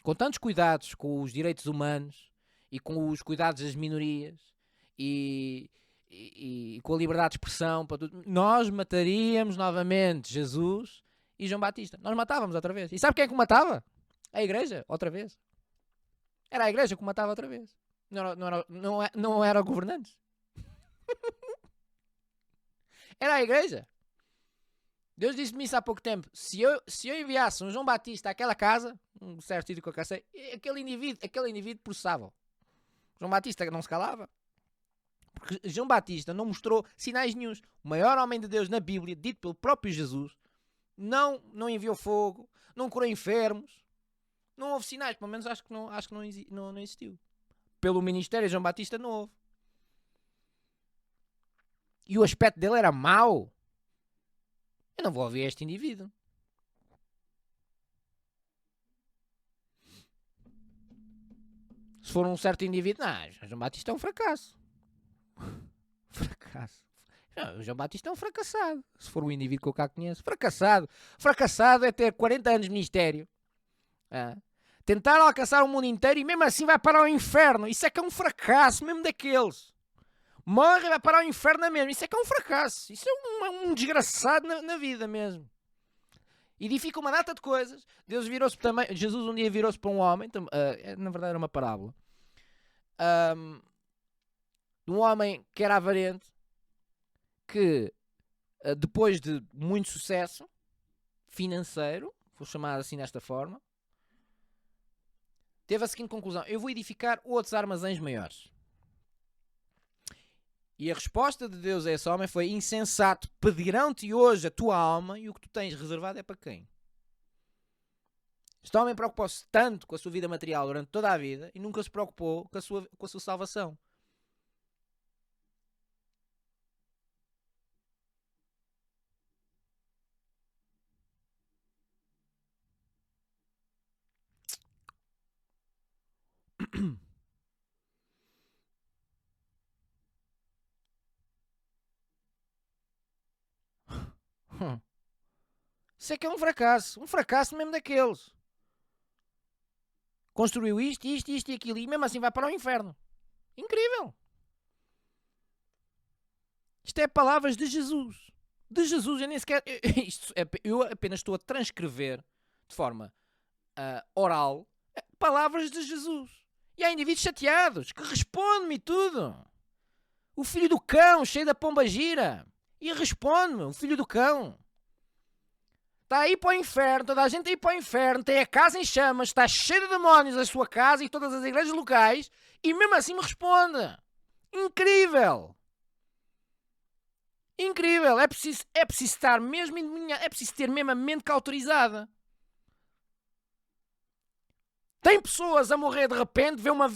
Com tantos cuidados com os direitos humanos e com os cuidados das minorias e com a liberdade de expressão, para tudo, nós mataríamos novamente Jesus e João Batista. Nós matávamos outra vez. E sabe quem é que o matava? A igreja, outra vez. Era a igreja que o matava outra vez. Não era o governante. Era a igreja. Deus disse-me isso há pouco tempo. Se eu enviasse um João Batista àquela casa, um certo sítio que eu cacei, aquele indivíduo processava. João Batista não se calava. Porque João Batista não mostrou sinais nenhuns. O maior homem de Deus na Bíblia, dito pelo próprio Jesus, não enviou fogo, não curou enfermos, não houve sinais, pelo menos acho que não existiu. Pelo ministério de João Batista não houve. E o aspecto dele era mau. Eu não vou ouvir este indivíduo. Se for um certo indivíduo, não, João Batista é um fracasso. Fracasso. Não, o João Batista é um fracassado. Se for um indivíduo que eu cá conheço. Fracassado. Fracassado é ter 40 anos de ministério. Tentar alcançar o mundo inteiro e mesmo assim vai para o inferno. Isso é que é um fracasso, mesmo daqueles. Morre e vai para o inferno mesmo. Isso é que é um fracasso. Isso é um desgraçado na vida mesmo. Edifica uma data de coisas. Deus virou-se também. Jesus um dia virou-se para um homem. Na verdade era uma parábola. De um homem que era avarente. Que depois de muito sucesso financeiro, vou chamar assim desta forma, teve a seguinte conclusão: eu vou edificar outros armazéns maiores. E a resposta de Deus a esse homem foi: insensato, pedirão-te hoje a tua alma e o que tu tens reservado é para quem? Este homem preocupou-se tanto com a sua vida material durante toda a vida e nunca se preocupou com a sua salvação. Isso é que é um fracasso mesmo daqueles. Construiu isto e aquilo e mesmo assim vai para o inferno. Incrível! Isto é palavras de Jesus. De Jesus, eu nem sequer... Eu apenas estou a transcrever de forma oral palavras de Jesus. E há indivíduos chateados que respondem-me e tudo. O filho do cão, cheio da pomba gira. E responde-me, o filho do cão. Está aí para o inferno, toda a gente aí para o inferno, tem a casa em chamas, está cheio de demónios a sua casa e todas as igrejas locais, e mesmo assim me responde. Incrível! Incrível! É preciso estar mesmo endemoniado, é preciso ter mesmo a mente cauterizada. Tem pessoas a morrer de repente, vê uma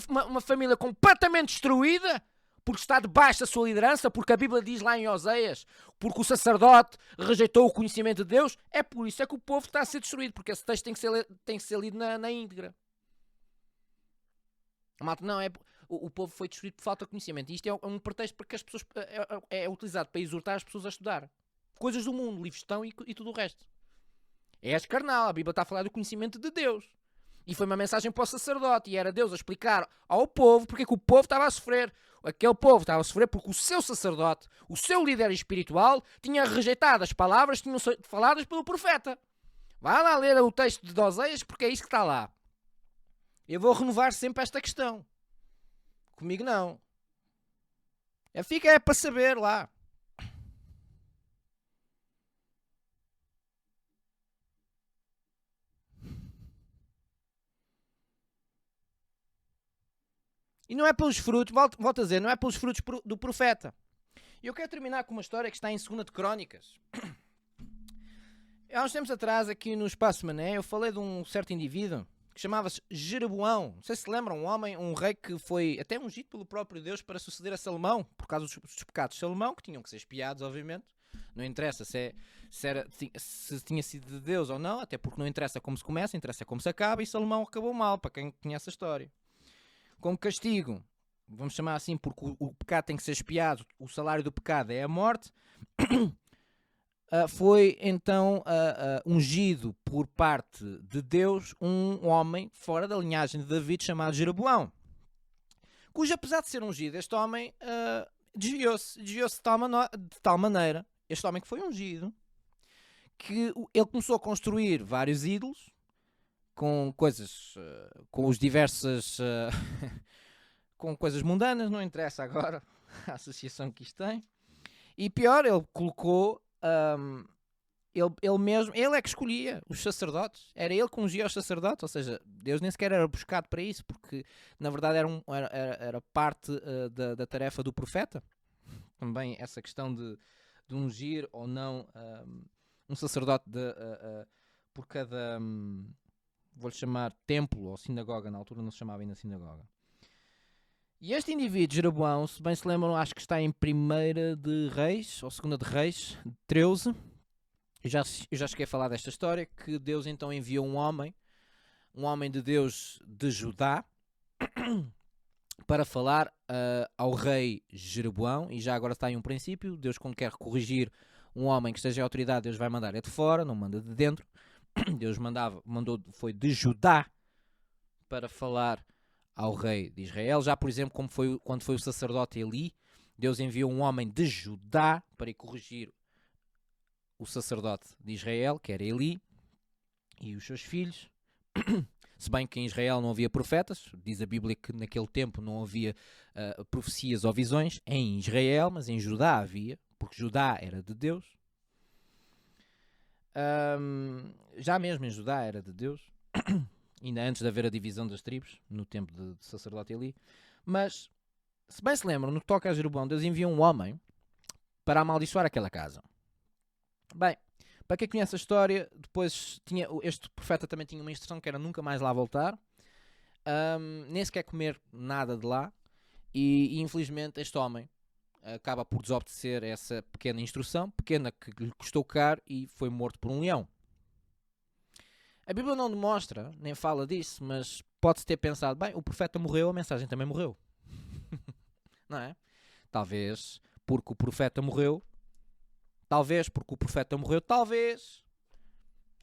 família completamente destruída, porque está debaixo da sua liderança, porque a Bíblia diz lá em Oseias, porque o sacerdote rejeitou o conhecimento de Deus. É por isso é que o povo está a ser destruído, porque esse texto tem que ser lido na íntegra. Malta, não, o povo foi destruído por falta de conhecimento. E isto é um pretexto para que as pessoas é utilizado para exortar as pessoas a estudar coisas do mundo, livros estão e tudo o resto. É carnal, a Bíblia está a falar do conhecimento de Deus. E foi uma mensagem para o sacerdote, e era Deus a explicar ao povo porque é que o povo estava a sofrer. Aquele povo estava a sofrer porque o seu sacerdote, o seu líder espiritual, tinha rejeitado as palavras que tinham sido faladas pelo profeta. Vá lá ler o texto de Oseias, porque é isso que está lá. Eu vou renovar sempre esta questão. Comigo não. Fica para saber lá. E não é pelos frutos, volto a dizer, não é pelos frutos do profeta. E eu quero terminar com uma história que está em 2 de Crónicas. Há uns tempos atrás, aqui no Espaço Mané, eu falei de um certo indivíduo que chamava-se Jeroboão. Não sei se lembram, um rei que foi até ungido pelo próprio Deus para suceder a Salomão, por causa dos pecados de Salomão, que tinham que ser espiados, obviamente. Não interessa se tinha sido de Deus ou não, até porque não interessa como se começa, interessa como se acaba, e Salomão acabou mal, para quem conhece a história. Como castigo, vamos chamar assim porque o pecado tem que ser expiado, o salário do pecado é a morte, foi então ungido por parte de Deus um homem fora da linhagem de David chamado Jeroboão, cujo, apesar de ser ungido, este homem desviou-se de tal maneira, este homem que foi ungido, que ele começou a construir vários ídolos com coisas, com os diversas com coisas mundanas, não interessa agora a associação que isto tem. E pior, ele colocou ele mesmo, ele é que escolhia os sacerdotes, era ele que ungia os sacerdotes, ou seja, Deus nem sequer era buscado para isso, porque na verdade era parte da tarefa do profeta, também essa questão de ungir ou não um sacerdote por cada, vou-lhe chamar templo ou sinagoga, na altura não se chamava ainda sinagoga. E este indivíduo, Jeroboão, se bem se lembram, acho que está em 1ª de Reis, ou 2ª de Reis, 13. Eu já cheguei a falar desta história, que Deus então enviou um homem de Deus de Judá, para falar ao rei Jeroboão. E já agora está aí um princípio: Deus, quando quer corrigir um homem que esteja em autoridade, Deus vai mandar de fora, não manda de dentro. Deus foi de Judá para falar ao rei de Israel. Já, por exemplo, quando foi o sacerdote Eli, Deus enviou um homem de Judá para ir corrigir o sacerdote de Israel, que era Eli, e os seus filhos. Se bem que em Israel não havia profetas, diz a Bíblia que naquele tempo não havia profecias ou visões em Israel, mas em Judá havia, porque Judá era de Deus. Já mesmo em Judá era de Deus, ainda antes de haver a divisão das tribos, no tempo de sacerdote Eli. Mas, se bem se lembram, no que toca a Jeroboão, Deus envia um homem para amaldiçoar aquela casa. Bem, para quem conhece a história, depois este profeta também tinha uma instrução que era nunca mais lá voltar, nem sequer comer nada de lá, e infelizmente este homem acaba por desobedecer essa pequena instrução, pequena que lhe custou caro, e foi morto por um leão. A Bíblia não demonstra, nem fala disso, mas pode-se ter pensado, bem, o profeta morreu, a mensagem também morreu. Não é? Talvez porque o profeta morreu,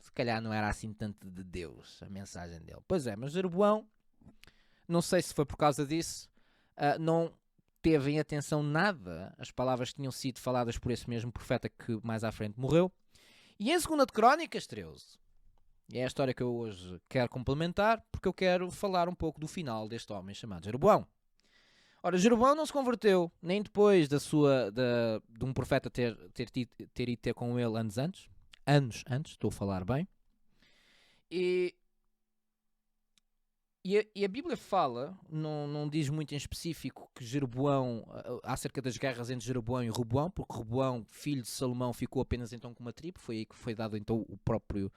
se calhar não era assim tanto de Deus a mensagem dele. Pois é, mas Jeroboão, não sei se foi por causa disso, não teve em atenção nada as palavras que tinham sido faladas por esse mesmo profeta que mais à frente morreu. E em 2ª de Crónicas 13, é a história que eu hoje quero complementar, porque eu quero falar um pouco do final deste homem chamado Jeroboão. Ora, Jeroboão não se converteu nem depois de um profeta ter ido ter com ele anos antes, estou a falar bem. E a Bíblia fala, não diz muito em específico, que Jeroboão, acerca das guerras entre Jeroboão e Roboão, porque Roboão, filho de Salomão, ficou apenas então com uma tribo. Foi aí que foi dado então o próprio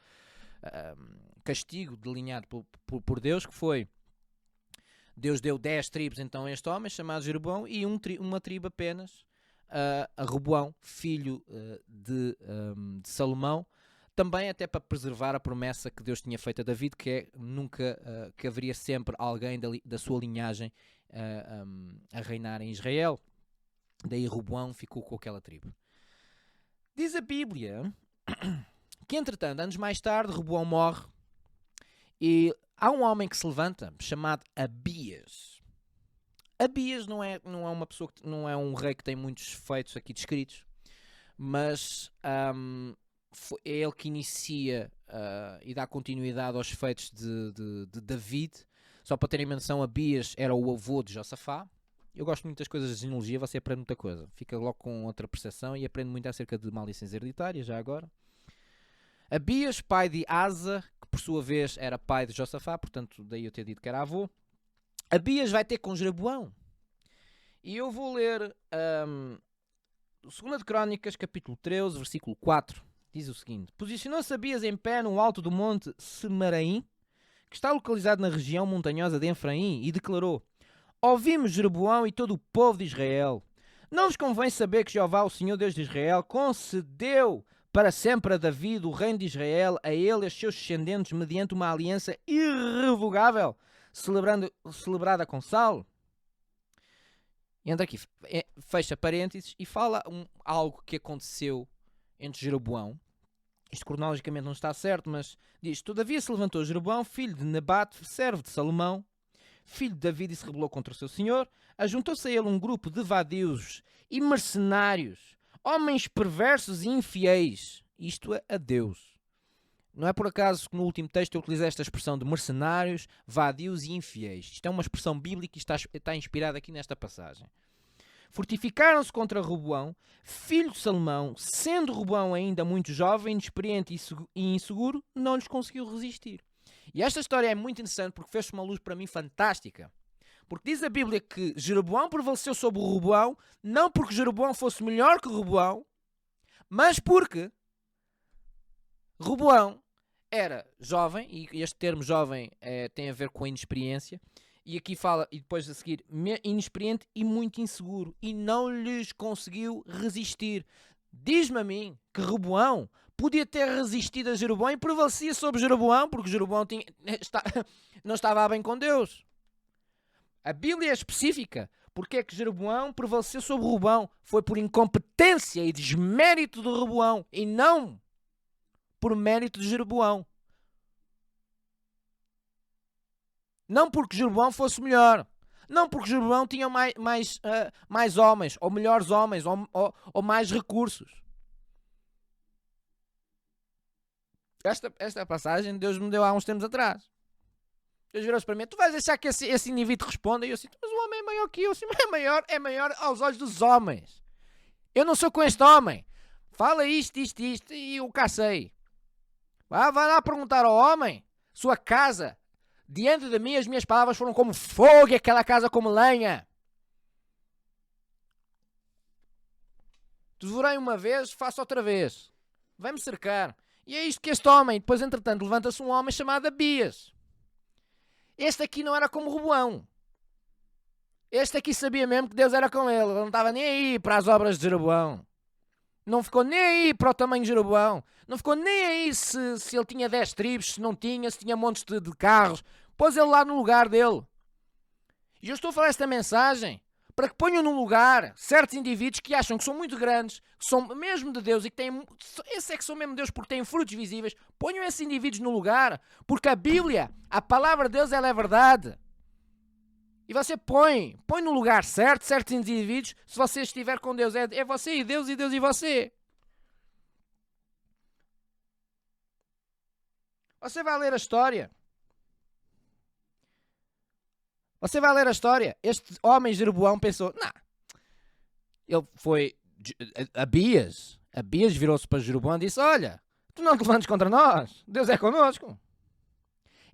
castigo delineado por Deus, que foi: Deus deu 10 tribos então a este homem chamado Jeroboão, e uma tribo apenas a Roboão, filho de Salomão, também até para preservar a promessa que Deus tinha feito a David, que é que haveria sempre alguém da sua linhagem a reinar em Israel. Daí Roboão ficou com aquela tribo. Diz a Bíblia que, entretanto, anos mais tarde, Roboão morre, e há um homem que se levanta chamado Abias. Abias não é uma pessoa, não é um rei que tem muitos feitos aqui descritos, mas é ele que inicia e dá continuidade aos feitos de David. Só para terem menção, Abias era o avô de Josafá. Eu gosto muito das coisas de genealogia, você aprende muita coisa, fica logo com outra percepção, e aprende muito acerca de maldições hereditárias, já agora. Abias, pai de Asa, que por sua vez era pai de Josafá, portanto daí eu ter dito que era avô. Abias vai ter com Jeroboão. E eu vou ler 2ª de Crónicas, capítulo 13, versículo 4. Diz o seguinte: Posicionou-se Abias em pé no alto do monte Semaraim, que está localizado na região montanhosa de Efraim, e declarou: Ouvimos Jeroboão e todo o povo de Israel. Não vos convém saber que Jeová, o Senhor Deus de Israel, concedeu para sempre a David o reino de Israel, a ele e aos seus descendentes, mediante uma aliança irrevogável, celebrada com Saulo. Entra aqui, fecha parênteses, e fala algo que aconteceu entre Jeroboão. Isto cronologicamente não está certo, mas diz: Todavia se levantou Jeroboão, filho de Nebate, servo de Salomão, filho de David, e se rebelou contra o seu senhor. Ajuntou-se a ele um grupo de vadios e mercenários, homens perversos e infiéis, isto é, a Deus. Não é por acaso que no último texto eu utilizei esta expressão de mercenários, vadios e infiéis. Isto é uma expressão bíblica e está inspirada aqui nesta passagem. Fortificaram-se contra Roboão, filho de Salomão, sendo Roboão ainda muito jovem, inexperiente e inseguro, não lhes conseguiu resistir. E esta história é muito interessante porque fez uma luz para mim fantástica. Porque diz a Bíblia que Jeroboão prevaleceu sobre o Roboão, não porque Jeroboão fosse melhor que Roboão, mas porque Roboão era jovem, e este termo jovem tem a ver com a inexperiência, e aqui fala, e depois a seguir, inexperiente e muito inseguro, e não lhes conseguiu resistir. Diz-me a mim que Roboão podia ter resistido a Jeroboão e prevalecia sobre Jeroboão, porque Jeroboão não estava bem com Deus. A Bíblia é específica. Porque é que Jeroboão prevaleceu sobre Roboão? Foi por incompetência e desmérito de Roboão, e não por mérito de Jeroboão. Não porque Jeroboão fosse melhor. Não porque Jeroboão tinha mais homens, ou melhores homens, ou mais recursos. Esta passagem Deus me deu há uns tempos atrás. Deus virou-se para mim: tu vais deixar que esse indivíduo responda? E eu assim: mas o homem é maior que eu. Sim, é maior aos olhos dos homens. Eu não sou com este homem. Fala isto, e eu cacei. Vai lá perguntar ao homem: sua casa, diante de mim as minhas palavras foram como fogo e aquela casa como lenha. Devorei uma vez, faço outra vez. Vai-me cercar. E é isto que este homem, depois entretanto levanta-se um homem chamado Abias. Este aqui não era como Roboão. Este aqui sabia mesmo que Deus era com ele. Ele não estava nem aí para as obras de Jeroboão. Não ficou nem aí para o tamanho de Jeroboão. Não ficou nem aí se ele tinha 10 tribos, se não tinha, se tinha montes de carros. Pôs ele lá no lugar dele. E eu estou a falar esta mensagem para que ponham no lugar certos indivíduos que acham que são muito grandes, que são mesmo de Deus e que têm... Esses é que são mesmo de Deus porque têm frutos visíveis. Ponham esses indivíduos no lugar, porque a Bíblia, a palavra de Deus, ela é verdade. E você põe no lugar certo certos indivíduos, se você estiver com Deus. É você e Deus e você. Você vai ler a história. Este homem Jeroboão pensou: não. Ele foi... Abias virou-se para Jeroboão e disse: olha, tu não te levantes contra nós. Deus é connosco.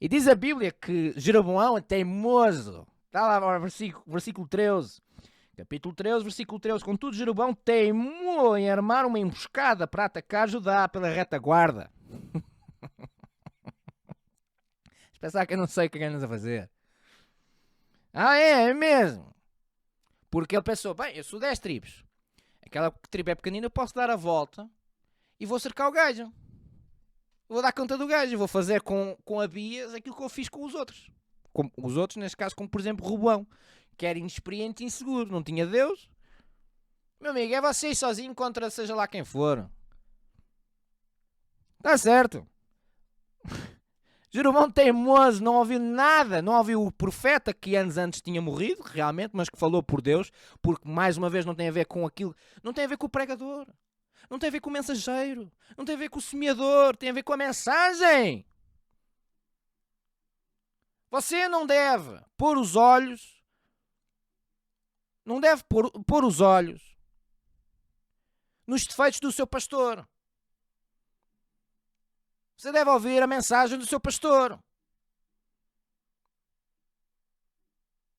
E diz a Bíblia que Jeroboão é teimoso. Está lá, versículo 13. Capítulo 13, versículo 13. Contudo, Jeroboão teimou em armar uma emboscada para atacar Judá pela retaguarda. Pensar que eu não sei o que ganhas a fazer. É mesmo. Porque ele pensou: bem, eu sou 10 tribos. Aquela tribo é pequenina, eu posso dar a volta e vou cercar o gajo. Vou dar conta do gajo. Vou fazer com Abias aquilo que eu fiz com os outros. Com os outros, neste caso, como por exemplo Roboão, que era inexperiente e inseguro, não tinha Deus. Meu amigo, é você sozinho contra seja lá quem for. Está certo. Jeroboão teimoso, não ouviu nada, não ouviu o profeta que anos antes tinha morrido, realmente, mas que falou por Deus, porque mais uma vez não tem a ver com aquilo, não tem a ver com o pregador, não tem a ver com o mensageiro, não tem a ver com o semeador, tem a ver com a mensagem. Você não deve pôr os olhos, pôr os olhos nos defeitos do seu pastor. Você deve ouvir a mensagem do seu pastor.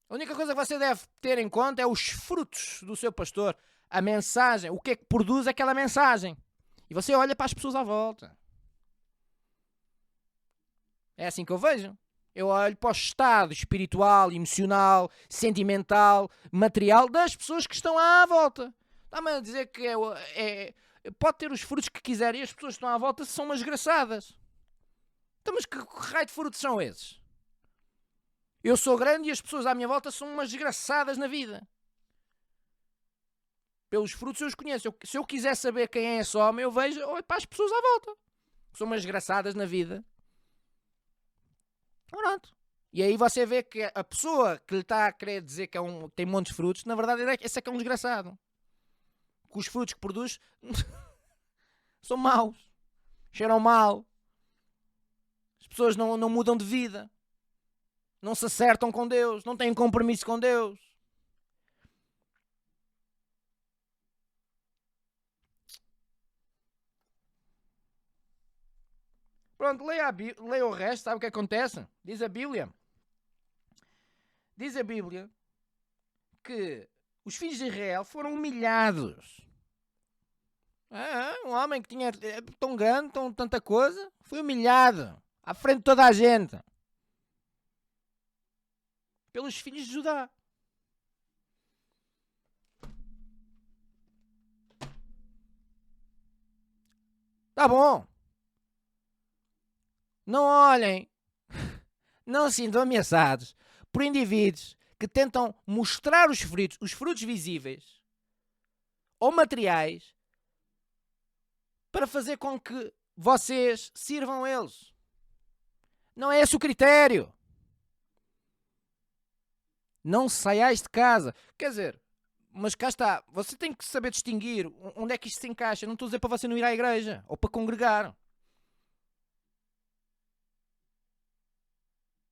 A única coisa que você deve ter em conta é os frutos do seu pastor. A mensagem, o que é que produz aquela mensagem. E você olha para as pessoas à volta. É assim que eu vejo. Eu olho para o estado espiritual, emocional, sentimental, material das pessoas que estão à volta. Está-me a dizer que pode ter os frutos que quiser e as pessoas que estão à volta são umas desgraçadas. Então, mas que raio de frutos são esses? Eu sou grande e as pessoas à minha volta são umas desgraçadas na vida. Pelos frutos eu os conheço. Se eu quiser saber quem é esse homem, eu vejo para as pessoas à volta. São umas desgraçadas na vida. Pronto. E aí você vê que a pessoa que lhe está a querer dizer que tem montes de frutos, na verdade esse é que é um desgraçado. Que os frutos que produz são maus. Cheiram mal. As pessoas não mudam de vida. Não se acertam com Deus. Não têm compromisso com Deus. Pronto, leia o resto. Sabe o que acontece? Diz a Bíblia que os filhos de Israel foram humilhados. Um homem que tinha tão grande, tanta coisa, foi humilhado à frente de toda a gente pelos filhos de Judá. Tá bom. Não olhem, não se sintam ameaçados por indivíduos que tentam mostrar os frutos visíveis ou materiais para fazer com que vocês sirvam eles. Não é esse o critério. Não saiais de casa. Quer dizer, mas cá está. Você tem que saber distinguir onde é que isto se encaixa. Não estou a dizer para você não ir à igreja ou para congregar.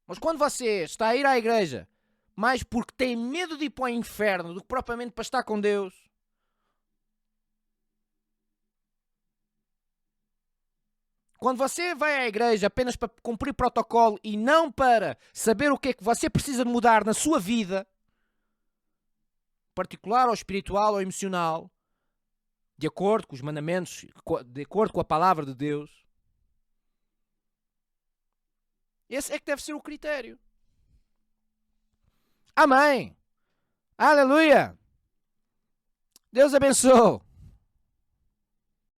Mas quando você está a ir à igreja mais porque tem medo de ir para o inferno do que propriamente para estar com Deus, quando você vai à igreja apenas para cumprir protocolo e não para saber o que é que você precisa de mudar na sua vida, particular ou espiritual ou emocional, de acordo com os mandamentos, de acordo com a palavra de Deus, esse é que deve ser o critério. Amém. Aleluia. Deus abençoe.